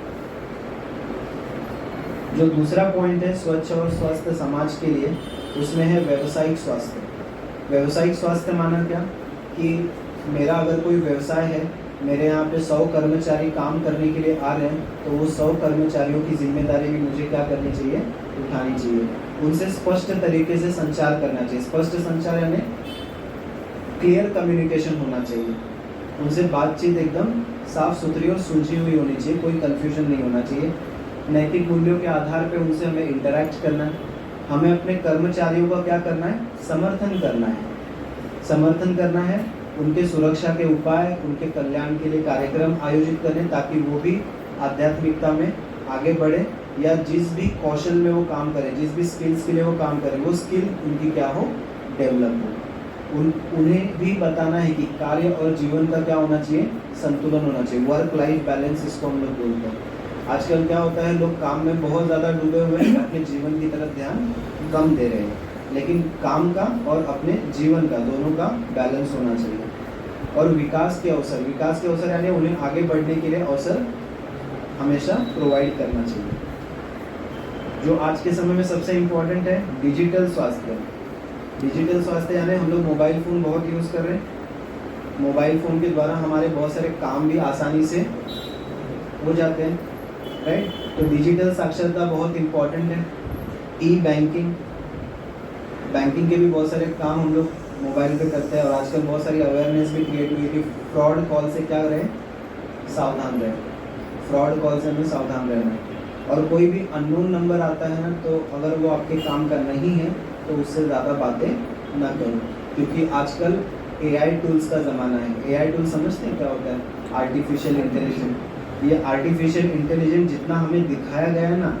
जो दूसरा पॉइंट है स्वच्छ और स्वस्थ समाज के लिए, उसमें है व्यवसायिक स्वास्थ्य। व्यवसायिक स्वास्थ्य माना क्या कि मेरा अगर कोई व्यवसाय है, मेरे यहाँ पे 100 कर्मचारी काम करने के लिए आ रहे हैं, तो वो 100 कर्मचारियों की जिम्मेदारी भी मुझे क्या करनी चाहिए, उठानी चाहिए। उनसे स्पष्ट तरीके से संचार करना चाहिए। स्पष्ट संचार यानी क्लियर कम्युनिकेशन होना चाहिए। उनसे बातचीत एकदम साफ सुथरी और सुलझी हुई होनी चाहिए, कोई कन्फ्यूजन नहीं होना चाहिए। नैतिक मूल्यों के आधार पे उनसे हमें इंटरैक्ट करना है। हमें अपने कर्मचारियों का क्या करना है, समर्थन करना है। समर्थन करना है, उनके सुरक्षा के उपाय, उनके कल्याण के लिए कार्यक्रम आयोजित करें ताकि वो भी आध्यात्मिकता में आगे बढ़े, या जिस भी कौशल में वो काम करें, जिस भी स्किल्स के लिए वो काम करें, वो स्किल उनकी क्या हो, डेवलप हो। उन्हें भी बताना है कि कार्य और जीवन का क्या होना चाहिए, संतुलन होना चाहिए। वर्क लाइफ बैलेंस इसको हम लोग बोलते हैं। आजकल क्या होता है, लोग काम में बहुत ज़्यादा डूबे हुए हैं, अपने जीवन की तरफ ध्यान कम दे रहे हैं। लेकिन काम का और अपने जीवन का दोनों का बैलेंस होना चाहिए। और विकास के अवसर यानी उन्हें आगे बढ़ने के लिए अवसर हमेशा प्रोवाइड करना चाहिए। जो आज के समय में सबसे इम्पोर्टेंट है, डिजिटल स्वास्थ्य। डिजिटल स्वास्थ्य यानी हम लोग मोबाइल फ़ोन बहुत यूज़ कर रहे हैं। मोबाइल फ़ोन के द्वारा हमारे बहुत सारे काम भी आसानी से हो जाते हैं, राइट। तो डिजिटल साक्षरता बहुत इम्पोर्टेंट है। ई बैंकिंग के भी बहुत सारे काम हम लोग मोबाइल पे करते हैं, और आजकल बहुत सारी अवेयरनेस भी क्रिएट हुई है कि फ्रॉड कॉल से क्या रहें, सावधान रहें। फ्रॉड कॉल से हमें सावधान रहना है। और कोई भी अननोन नंबर आता है ना, तो अगर वो आपके काम का नहीं है तो उससे ज़्यादा बातें ना करो। क्योंकि आजकल एआई टूल्स का ज़माना है। एआई टूल समझते हैं क्या होता है? Artificial intelligence. ये आर्टिफिशियल इंटेलिजेंस जितना हमें दिखाया गया है ना,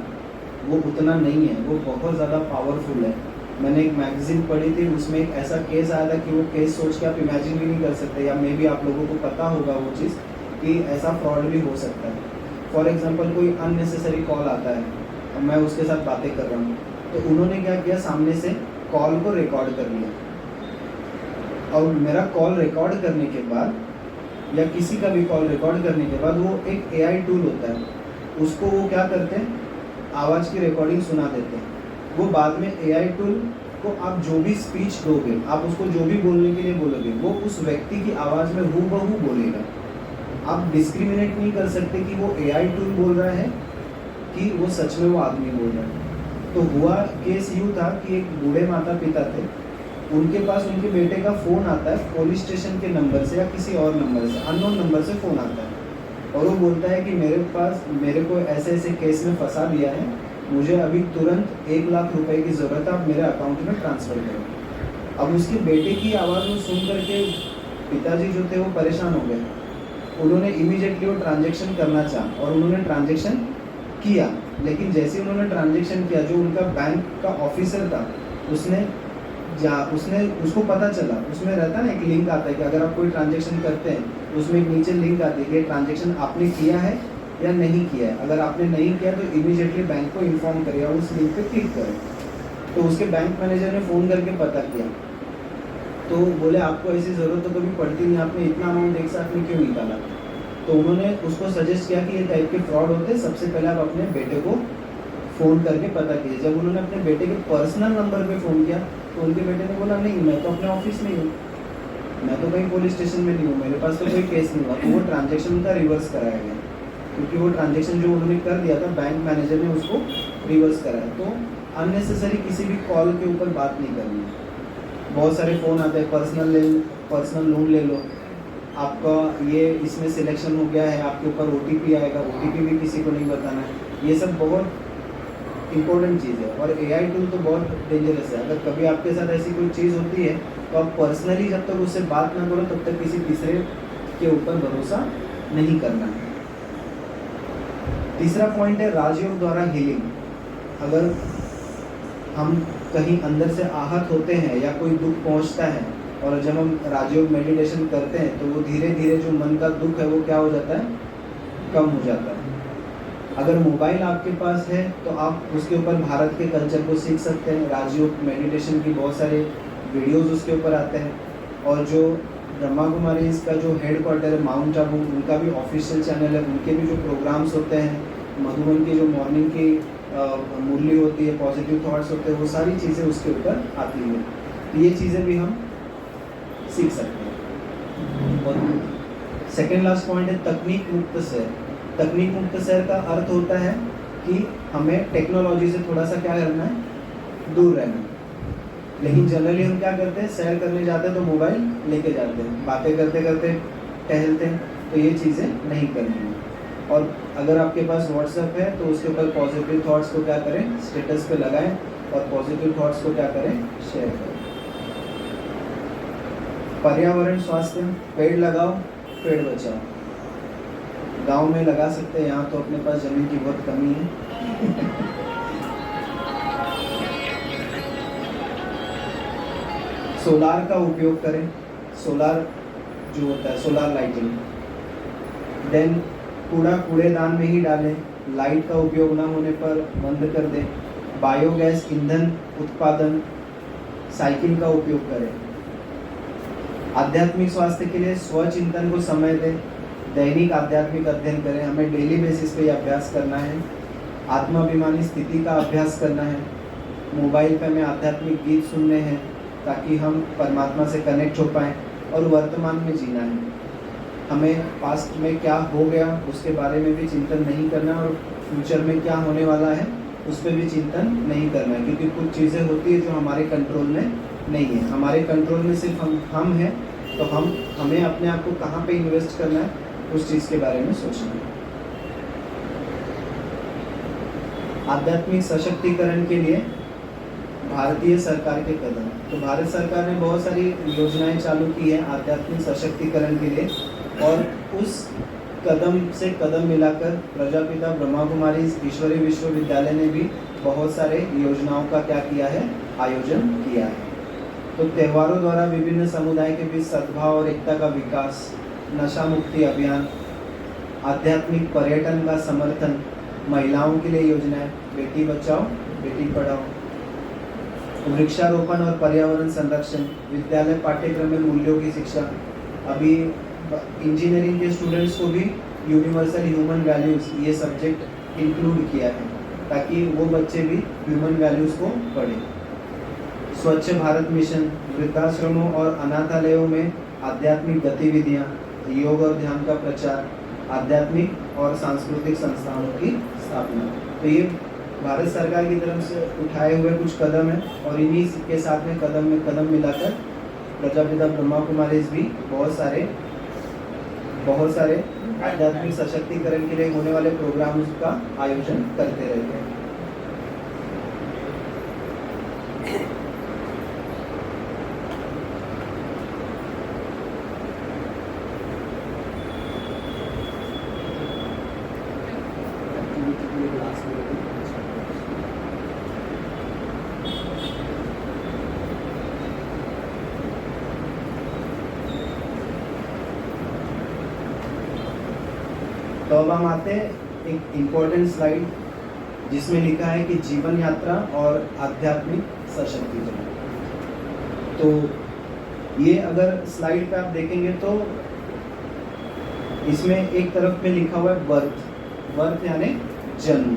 वो उतना नहीं है, वो बहुत ज़्यादा पावरफुल है। मैंने एक मैगजीन पढ़ी थी, उसमें एक ऐसा केस आया था कि वो केस सोच के आप इमेजिन भी नहीं कर सकते, या मे बी आप लोगों को पता होगा वो चीज़ कि ऐसा फ्रॉड भी हो सकता है। फॉर एग्जांपल कोई अननेसेसरी कॉल आता है और मैं उसके साथ बातें कर रहा हूँ, तो उन्होंने क्या किया, सामने से कॉल को रिकॉर्ड कर लिया, और मेरा कॉल रिकॉर्ड करने के बाद या किसी का भी कॉल रिकॉर्ड करने के बाद वो एक एआई टूल होता है, उसको वो क्या करते हैं, आवाज़ की रिकॉर्डिंग सुना देते हैं। वो बाद में एआई टूल को आप जो भी स्पीच दोगे, आप उसको जो भी बोलने के लिए बोलोगे, वो उस व्यक्ति की आवाज़ में हूबहू बोलेगा। आप डिस्क्रिमिनेट नहीं कर सकते कि वो एआई टूल बोल रहा है कि वो सच में वो आदमी बोल रहा है। तो हुआ केस यूँ था कि एक बूढ़े माता पिता थे, उनके पास उनके बेटे का फ़ोन आता है पुलिस स्टेशन के नंबर से या किसी और नंबर से, अननोन नंबर से फ़ोन आता है, और वो बोलता है कि मेरे को ऐसे ऐसे केस में फंसा दिया है, मुझे अभी तुरंत 1 लाख रुपए की ज़रूरत है, आप मेरे अकाउंट में ट्रांसफ़र करो। अब उसके बेटे की आवाज़ को सुन करके पिताजी जो थे वो परेशान हो गए। उन्होंने इमीडिएटली वो ट्रांजैक्शन करना चाहा और उन्होंने ट्रांजैक्शन किया, लेकिन जैसे उन्होंने ट्रांजैक्शन किया, जो उनका बैंक का ऑफिसर था उसने उसको पता चला, उसमें रहता है ना एक लिंक आता है कि अगर आप कोई ट्रांजैक्शन करते हैं उसमें एक नीचे लिंक आती है कि ट्रांजैक्शन आपने किया है या नहीं किया है। अगर आपने नहीं किया तो इमीडिएटली बैंक को इन्फॉर्म करें और उस लिंक पे क्लिक करें। तो उसके बैंक मैनेजर ने फ़ोन करके पता किया, तो बोले आपको ऐसी ज़रूरत तो कभी पड़ती नहीं, आपने इतना अमाउंट एक साथ में क्यों निकाला? तो उन्होंने उसको सजेस्ट किया कि ये टाइप के फ्रॉड होते हैं, सबसे पहले आप अपने बेटे को फ़ोन करके पता कीजिए। जब उन्होंने अपने बेटे के पर्सनल नंबर पे फ़ोन किया तो उनके बेटे ने बोला नहीं, मैं तो अपने ऑफिस में ही हूँ, मैं तो कहीं पुलिस स्टेशन में नहीं हूँ, मेरे पास तो कोई केस नहीं हुआ। तो वो ट्रांजैक्शन का रिवर्स कराया गया, क्योंकि वो ट्रांजैक्शन जो उन्होंने कर दिया था बैंक मैनेजर ने उसको रिवर्स कराया। तो अननेसेसरी किसी भी कॉल के ऊपर बात नहीं करनी है। बहुत सारे फ़ोन आते हैं, पर्सनल लोन ले लो, आपका ये इसमें सिलेक्शन हो गया है, आपके ऊपर OTP आएगा, OTP भी किसी को नहीं बताना है। ये सब बहुत इम्पोर्टेंट चीज़ है, और एआई टूल तो बहुत डेंजरस है। अगर कभी आपके साथ ऐसी कोई चीज़ होती है तो आप पर्सनली जब तक उससे बात ना करो तब तक किसी तीसरे के ऊपर भरोसा नहीं करना है। तीसरा पॉइंट है राजयोग द्वारा हीलिंग। अगर हम कहीं अंदर से आहत होते हैं या कोई दुख पहुंचता है, और जब हम राजयोग मेडिटेशन करते हैं तो वो धीरे धीरे जो मन का दुख है वो क्या हो जाता है, कम हो जाता है। अगर मोबाइल आपके पास है तो आप उसके ऊपर भारत के कल्चर को सीख सकते हैं। राजयोग मेडिटेशन की बहुत सारे वीडियोस उसके ऊपर आते हैं, और जो ब्रह्मा कुमारी इसका जो हेड क्वार्टर है माउंट आबू, उनका भी ऑफिशियल चैनल है, उनके भी जो प्रोग्राम्स होते हैं, मधुबन की जो मॉर्निंग की मुरली होती है, पॉजिटिव थॉट्स होते हैं, वो सारी चीज़ें उसके ऊपर आती हैं। तो ये चीज़ें भी हम सीख सकते हैं। और सेकेंड लास्ट पॉइंट है तकनीक मुक्त सैर। तकनीक मुक्त सैर का अर्थ होता है कि हमें टेक्नोलॉजी से थोड़ा सा क्या करना है, दूर रहना है। लेकिन जनरली हम क्या करते हैं, सैर करने जाते हैं तो मोबाइल लेके जाते हैं, बातें करते करते टहलते हैं, तो ये चीज़ें नहीं करनी है। और अगर आपके पास व्हाट्सएप है तो उसके ऊपर पॉजिटिव थॉट्स को क्या करें, स्टेटस पे लगाएं, और पॉजिटिव थॉट्स को क्या करें, शेयर करें। पर्यावरण स्वास्थ्य, पेड़ लगाओ पेड़ बचाओ। गांव में लगा सकते हैं, यहाँ तो अपने पास ज़मीन की बहुत कमी है। सोलार का उपयोग करें, सोलार जो होता है सोलार लाइटिंग। देन कूड़ा कूड़ेदान में ही डालें, लाइट का उपयोग ना होने पर बंद कर दें। बायोगैस ईंधन उत्पादन, साइकिल का उपयोग करें। आध्यात्मिक स्वास्थ्य के लिए स्वचिंतन को समय दें, दैनिक आध्यात्मिक अध्ययन करें, हमें डेली बेसिस पे अभ्यास करना है। आत्माभिमानी स्थिति का अभ्यास करना है। मोबाइल पे हमें आध्यात्मिक गीत सुनने हैं ताकि हम परमात्मा से कनेक्ट हो पाएँ, और वर्तमान में जीना है। हमें पास्ट में क्या हो गया उसके बारे में भी चिंतन नहीं करना, और फ्यूचर में क्या होने वाला है उस पर भी चिंतन नहीं करना है, क्योंकि कुछ चीज़ें होती है जो हमारे कंट्रोल में नहीं है। हमारे कंट्रोल में सिर्फ हम हैं, तो हमें अपने आप को कहाँ पे इन्वेस्ट करना है उस चीज़ के बारे में सोचना है। आध्यात्मिक सशक्तिकरण के लिए भारतीय सरकार के कदम। तो भारत सरकार ने बहुत सारी योजनाएं चालू की है आध्यात्मिक सशक्तिकरण के लिए, और उस कदम से कदम मिलाकर प्रजापिता ब्रह्मा कुमारी ईश्वरीय विश्वविद्यालय ने भी बहुत सारे योजनाओं का क्या किया है, आयोजन किया है। तो त्योहारों द्वारा विभिन्न समुदाय के बीच सद्भाव और एकता का विकास, नशा मुक्ति अभियान, आध्यात्मिक पर्यटन का समर्थन, महिलाओं के लिए योजनाएं, बेटी बचाओ बेटी पढ़ाओ, वृक्षारोपण और पर्यावरण संरक्षण, विद्यालय पाठ्यक्रम में मूल्यों की शिक्षा। अभी इंजीनियरिंग के स्टूडेंट्स को भी यूनिवर्सल ह्यूमन वैल्यूज़ ये सब्जेक्ट इंक्लूड किया है ताकि वो बच्चे भी ह्यूमन वैल्यूज़ को पढ़ें। स्वच्छ भारत मिशन, वृद्धाश्रमों और अनाथालयों में आध्यात्मिक गतिविधियाँ, योग और ध्यान का प्रचार, आध्यात्मिक और सांस्कृतिक संस्थानों की स्थापना। तो ये भारत सरकार की तरफ से उठाए हुए कुछ कदम हैं, और इन्हीं के साथ में कदम मिलाकर प्रजापिता ब्रह्मा कुमारीज भी बहुत सारे आध्यात्मिक सशक्तिकरण के लिए होने वाले प्रोग्राम्स का आयोजन करते रहते हैं। तो अब हम आते हैं एक इम्पोर्टेंट स्लाइड जिसमें लिखा है कि जीवन यात्रा और आध्यात्मिक सशक्तिकरण। तो ये अगर स्लाइड पे आप देखेंगे तो इसमें एक तरफ में लिखा हुआ है बर्थ यानी जन्म।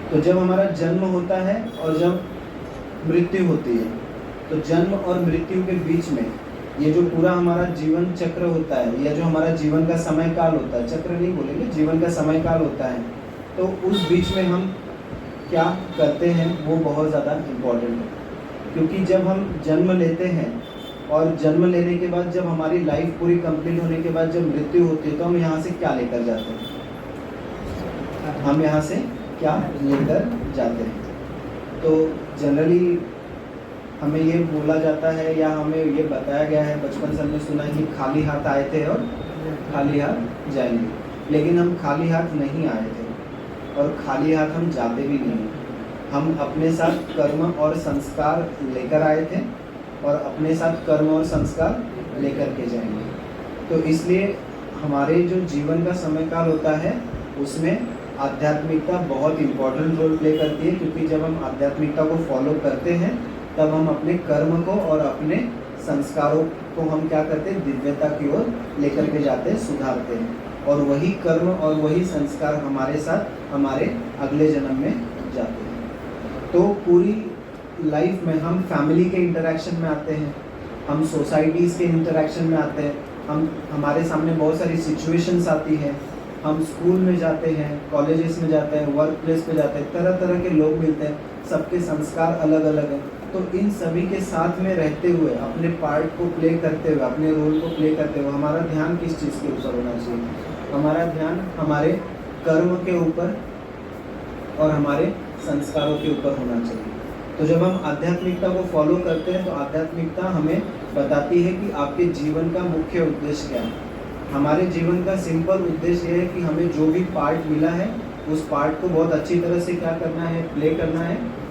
तो जब हमारा जन्म होता है और जब मृत्यु होती है, तो जन्म और मृत्यु के बीच में ये जो पूरा हमारा जीवन चक्र होता है, या जो हमारा जीवन का समय काल होता है, चक्र नहीं बोलेंगे, जीवन का समय काल होता है, तो उस बीच में हम क्या करते हैं वो बहुत ज़्यादा इम्पोर्टेंट है। क्योंकि जब हम जन्म लेते हैं और जन्म लेने के बाद जब हमारी लाइफ पूरी कंप्लीट होने के बाद जब मृत्यु होती है, तो हम यहाँ से क्या लेकर जाते हैं, हम यहाँ से क्या लेकर जाते हैं। तो जनरली हमें ये बोला जाता है या हमें ये बताया गया है, बचपन से हमने सुना है कि खाली हाथ आए थे और खाली हाथ जाएंगे, लेकिन हम खाली हाथ नहीं आए थे और खाली हाथ हम जाते भी नहीं। हम अपने साथ कर्म और संस्कार लेकर आए थे और अपने साथ कर्म और संस्कार लेकर के जाएंगे। तो इसलिए हमारे जो जीवन का समय काल होता है उसमें आध्यात्मिकता बहुत इम्पोर्टेंट रोल प्ले करती है, क्योंकि जब हम आध्यात्मिकता को फॉलो करते हैं तब हम अपने कर्म को और अपने संस्कारों को हम क्या करते हैं, दिव्यता की ओर लेकर के जाते हैं, सुधारते हैं, और वही कर्म और वही संस्कार हमारे साथ हमारे अगले जन्म में जाते हैं। तो पूरी लाइफ में हम फैमिली के इंटरेक्शन में आते हैं, हम सोसाइटीज़ के इंटरेक्शन में आते हैं, हमारे सामने बहुत सारी सिचुएशंस आती हैं, हम स्कूल में जाते हैं, कॉलेजेस में जाते हैं, वर्क प्लेस पे जाते हैं, तरह तरह के लोग मिलते हैं, सबके संस्कार अलग अलग हैं। तो इन सभी के साथ में रहते हुए, अपने पार्ट को प्ले करते हुए, अपने रोल को प्ले करते हुए हमारा ध्यान किस चीज़ के ऊपर होना चाहिए, हमारा ध्यान हमारे कर्म के ऊपर और हमारे संस्कारों के ऊपर होना चाहिए। तो जब हम आध्यात्मिकता को फॉलो करते हैं तो आध्यात्मिकता हमें बताती है कि आपके जीवन का मुख्य उद्देश्य क्या है। हमारे जीवन का सिंपल उद्देश्य ये है कि हमें जो भी पार्ट मिला है उस पार्ट को बहुत अच्छी तरह से क्या करना है, प्ले करना है।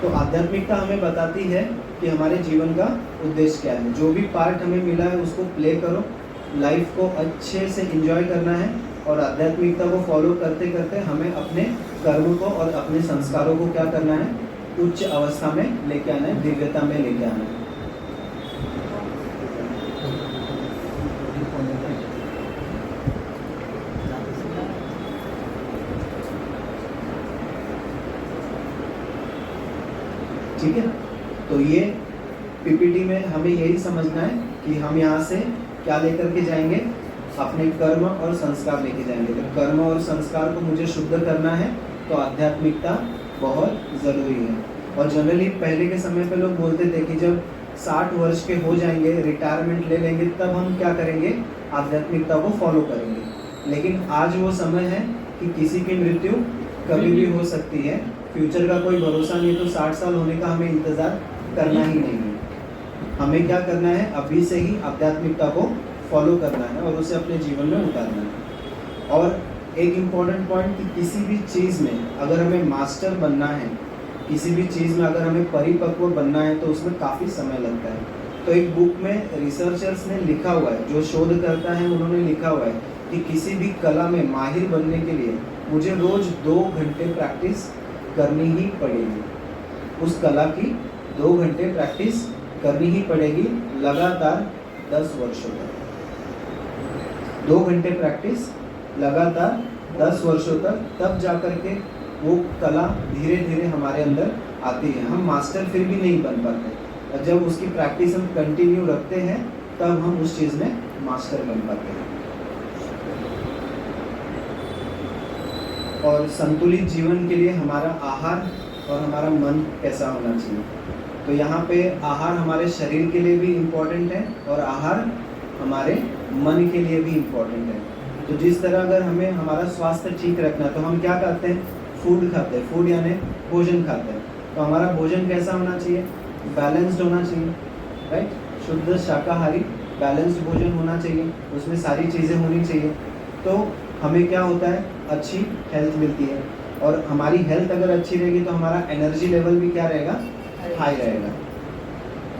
तो आध्यात्मिकता हमें बताती है कि हमारे जीवन का उद्देश्य क्या है। जो भी पार्ट हमें मिला है उसको प्ले करो, लाइफ को अच्छे से एंजॉय करना है, और आध्यात्मिकता को फॉलो करते करते हमें अपने कर्म को और अपने संस्कारों को क्या करना है, उच्च अवस्था में लेके आना है, दिव्यता में लेके आना है। ठीक है, तो ये पीपीटी में हमें यही समझना है कि हम यहाँ से क्या लेकर के जाएंगे, अपने कर्म और संस्कार लेके जाएंगे। तो कर्म और संस्कार को मुझे शुद्ध करना है तो आध्यात्मिकता बहुत ज़रूरी है। और जनरली पहले के समय पे लोग बोलते थे कि जब 60 वर्ष के हो जाएंगे, रिटायरमेंट ले लेंगे, तब हम क्या करेंगे, आध्यात्मिकता को फॉलो करेंगे। लेकिन आज वो समय है कि किसी की मृत्यु कभी भी हो सकती है, फ्यूचर का कोई भरोसा नहीं, तो 60 साल होने का हमें इंतज़ार करना ही नहीं है। हमें क्या करना है, अभी से ही आध्यात्मिकता को फॉलो करना है और उसे अपने जीवन में उतारना है। और एक इम्पॉर्टेंट पॉइंट कि किसी भी चीज़ में अगर हमें मास्टर बनना है, किसी भी चीज़ में अगर हमें परिपक्व बनना है, तो उसमें काफ़ी समय लगता है। तो एक बुक में रिसर्चर्स ने लिखा हुआ है, जो शोध करता है उन्होंने लिखा हुआ है कि किसी भी कला में माहिर बनने के लिए मुझे रोज़ 2 घंटे प्रैक्टिस करनी ही पड़ेगी। उस कला की 2 घंटे प्रैक्टिस करनी ही पड़ेगी लगातार 10 वर्षों तक। 2 घंटे प्रैक्टिस लगातार 10 वर्षों तक, तब जा कर के वो कला धीरे धीरे हमारे अंदर आती है। हम मास्टर फिर भी नहीं बन पाते, और जब उसकी प्रैक्टिस हम कंटिन्यू रखते हैं तब हम उस चीज़ में मास्टर बन पाते हैं। और संतुलित जीवन के लिए हमारा आहार और हमारा मन कैसा होना चाहिए, तो यहाँ पे आहार हमारे शरीर के लिए भी इम्पोर्टेंट है और आहार हमारे मन के लिए भी इम्पोर्टेंट है। तो जिस तरह अगर हमें हमारा स्वास्थ्य ठीक रखना है तो हम क्या करते हैं, फूड खाते हैं, फूड यानी भोजन खाते हैं। तो हमारा भोजन कैसा होना चाहिए, बैलेंस्ड होना चाहिए, राइट। शुद्ध शाकाहारी बैलेंस्ड भोजन होना चाहिए, उसमें सारी चीज़ें होनी चाहिए। तो हमें क्या होता है, अच्छी हेल्थ मिलती है, और हमारी हेल्थ अगर अच्छी रहेगी तो हमारा एनर्जी लेवल भी क्या रहेगा, हाई रहेगा।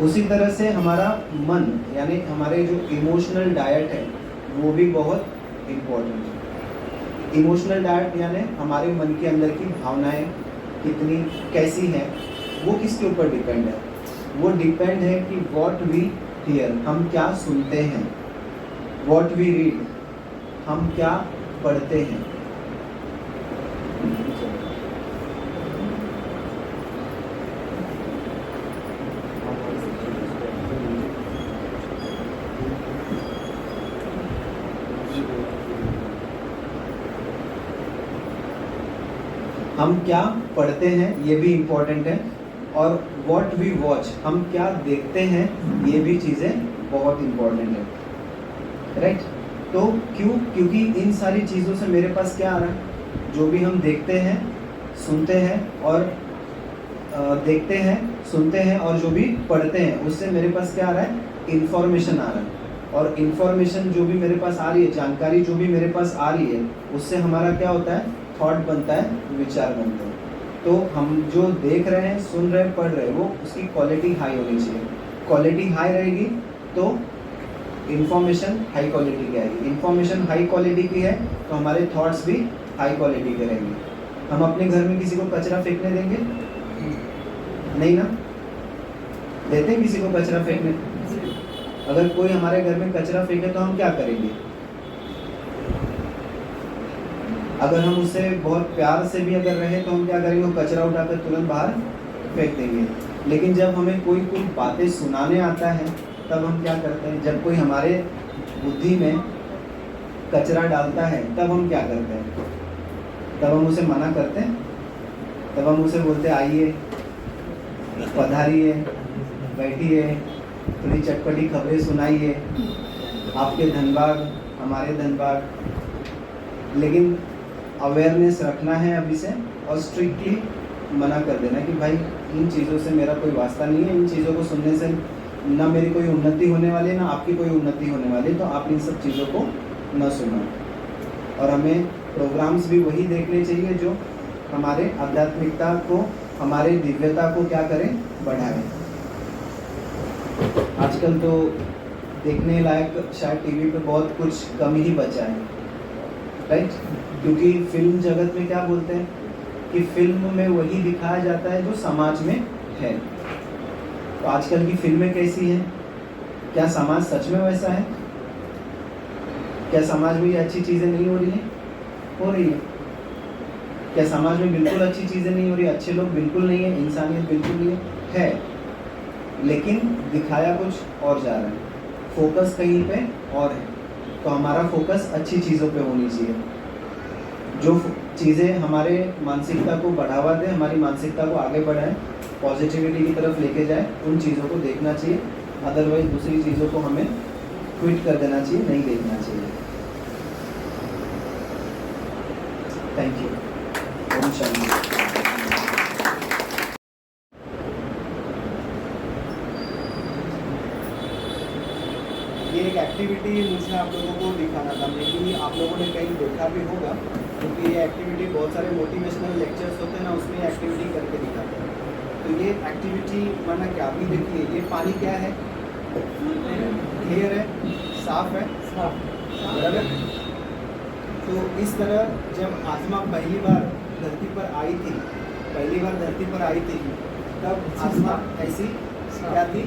उसी तरह से हमारा मन यानी हमारे जो इमोशनल डाइट है वो भी बहुत इम्पोर्टेंट है। इमोशनल डाइट यानी हमारे मन के अंदर की भावनाएं कितनी कैसी है, वो किसके ऊपर डिपेंड है, वो डिपेंड है कि व्हाट वी हियर, हम क्या सुनते हैं, व्हाट वी रीड, हम क्या पढ़ते हैं। हम क्या पढ़ते हैं ये भी इम्पोर्टेंट है, और व्हाट वी वॉच, हम क्या देखते हैं, ये भी चीज़ें बहुत इम्पोर्टेंट है, राइट। तो क्योंकि इन सारी चीज़ों से मेरे पास क्या आ रहा है, जो भी हम देखते हैं, सुनते हैं और देखते हैं, सुनते हैं और जो भी पढ़ते हैं, उससे मेरे पास क्या आ रहा है, इन्फॉर्मेशन आ रहा है। और इन्फॉर्मेशन जो भी मेरे पास आ रही है, जानकारी जो भी मेरे पास आ रही है, उससे हमारा क्या होता है, थॉट बनता है, विचार बनते हैं। तो हम जो देख रहे हैं, सुन रहे हैं, पढ़ रहे हैं, वो उसकी क्वालिटी हाई होनी चाहिए। क्वालिटी हाई रहेगी तो इन्फॉर्मेशन हाई क्वालिटी की आएगी। इन्फॉर्मेशन हाई क्वालिटी की है तो हमारे थॉट्स भी हाई क्वालिटी के रहेंगे। हम अपने घर में किसी को कचरा फेंकने देंगे? नहीं ना, देते हैं किसी को कचरा फेंकने? अगर कोई हमारे घर में कचरा फेंके तो हम क्या करेंगे? अगर हम उससे बहुत प्यार से भी अगर रहे तो हम क्या करेंगे, वो कचरा उठाकर तुरंत बाहर फेंक देंगे। लेकिन जब हमें कोई बातें सुनाने आता है तब हम क्या करते हैं, जब कोई हमारे बुद्धि में कचरा डालता है तब हम क्या करते हैं, तब हम उसे मना करते हैं, तब हम उसे बोलते आइए, पधारिए, बैठिए, थोड़ी चटपटी खबरें सुनाइए, आपके धनबाद हमारे धनबाद। लेकिन अवेयरनेस रखना है अभी से और स्ट्रिक्टली मना कर देना कि भाई इन चीज़ों से मेरा कोई वास्ता नहीं है, इन चीज़ों को सुनने से ना मेरी कोई उन्नति होने वाली है, ना आपकी कोई उन्नति होने वाली है, तो आप इन सब चीज़ों को न सुनो। और हमें प्रोग्राम्स भी वही देखने चाहिए जो हमारे आध्यात्मिकता को, हमारे दिव्यता को क्या करें, बढ़ाएं। आजकल तो देखने लायक शायद टीवी पे बहुत कुछ कम ही बचा है, राइट। क्योंकि फिल्म जगत में क्या बोलते हैं कि फिल्म में वही दिखाया जाता है जो समाज में है। तो आजकल की फिल्में कैसी हैं, क्या समाज सच में वैसा है? क्या समाज में ये अच्छी चीज़ें नहीं हो रही हैं? हो रही है। क्या समाज में बिल्कुल अच्छी चीज़ें नहीं हो रही, अच्छे लोग बिल्कुल नहीं है, इंसानियत बिल्कुल नहीं है, लेकिन दिखाया कुछ और जा रहा है, फोकस कहीं पे और है। तो हमारा फोकस अच्छी चीज़ों पे होनी चाहिए। जो चीज़ें हमारे मानसिकता को बढ़ावा दे, हमारी मानसिकता को आगे बढ़ाए, पॉजिटिविटी की तरफ लेके जाए, उन चीज़ों को देखना चाहिए। अदरवाइज दूसरी चीज़ों को हमें क्विट कर देना चाहिए, नहीं देखना चाहिए। Thank you. ओम शांति। ये एक एक्टिविटी मुझे आप लोगों को दिखाना था, मे बी आप लोगों ने कहीं देखा भी होगा, क्योंकि ये एक्टिविटी बहुत सारे मोटिवेशनल लेक्चर्स होते हैं ना, उसमें एक्टिविटी करके दिखाते हैं। तो ये एक्टिविटी माना क्या, अभी देखिए ये पानी क्या है, क्लियर है, साफ है, बराबर। तो इस तरह जब आत्मा पहली बार धरती पर आई थी, तब आत्मा ऐसी क्या थी,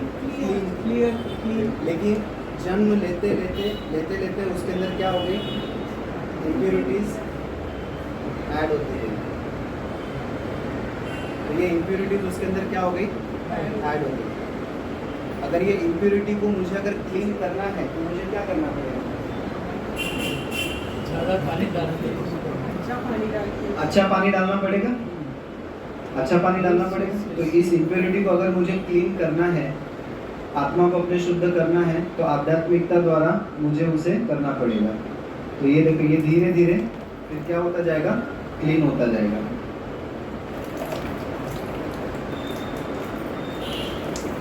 क्लीन। लेकिन जन्म लेते लेते उसके अंदर क्या हो गई, इम्प्योरिटीज ऐड होती है। तो ये इम्प्योरिटीज उसके अंदर क्या हो गई, ऐड हो गई। अगर ये इम्प्योरिटी को मुझे अगर क्लीन करना है तो मुझे क्या करना पड़ेगा, ज़्यादा पानी डालते अच्छा पानी डाल के अच्छा पानी डालना पड़ेगा। तो इस इम्प्योरिटी को अगर मुझे क्लीन करना है, आत्मा को अपने शुद्ध करना है, तो आध्यात्मिकता द्वारा मुझे उसे करना पड़ेगा। तो ये देखो, ये धीरे धीरे फिर क्या होता जाएगा, क्लीन होता जाएगा।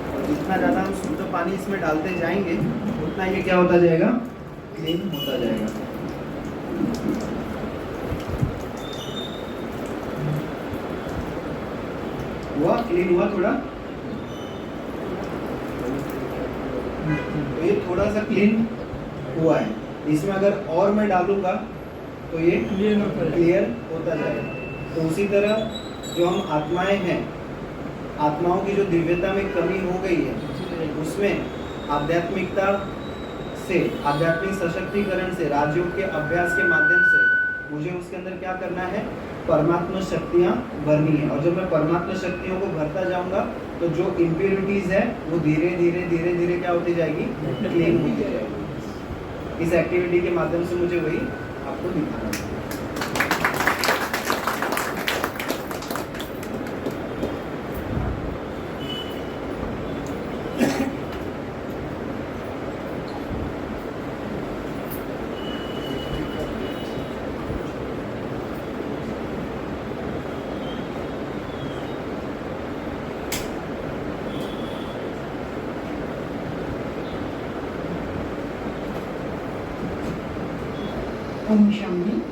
और जितना ज़्यादा हम शुद्ध पानी इसमें डालते जाएंगे, उतना ये क्या होता जाएगा, क्लीन होता जाएगा। क्लीन हुआ थोड़ा, तो ये थोड़ा सा क्लीन हुआ है। इसमें अगर और मैं डालूंगा तो ये क्लियर होता जाएगा। तो उसी तरह जो हम आत्माएं हैं, आत्माओं की जो दिव्यता में कमी हो गई है, उसमें आध्यात्मिकता से, आध्यात्मिक सशक्तिकरण से, राजयोग के अभ्यास के माध्यम से मुझे उसके अंदर क्या करना है, परमात्मा शक्तियाँ भरनी है। और जब मैं परमात्मा शक्तियों को भरता जाऊंगा तो जो इम्प्योरिटीज है वो धीरे धीरे क्या होती जाएगी, क्लीन होती जाएगी। इस एक्टिविटी के माध्यम से मुझे वही आपको दिखाना है। ओम शांति।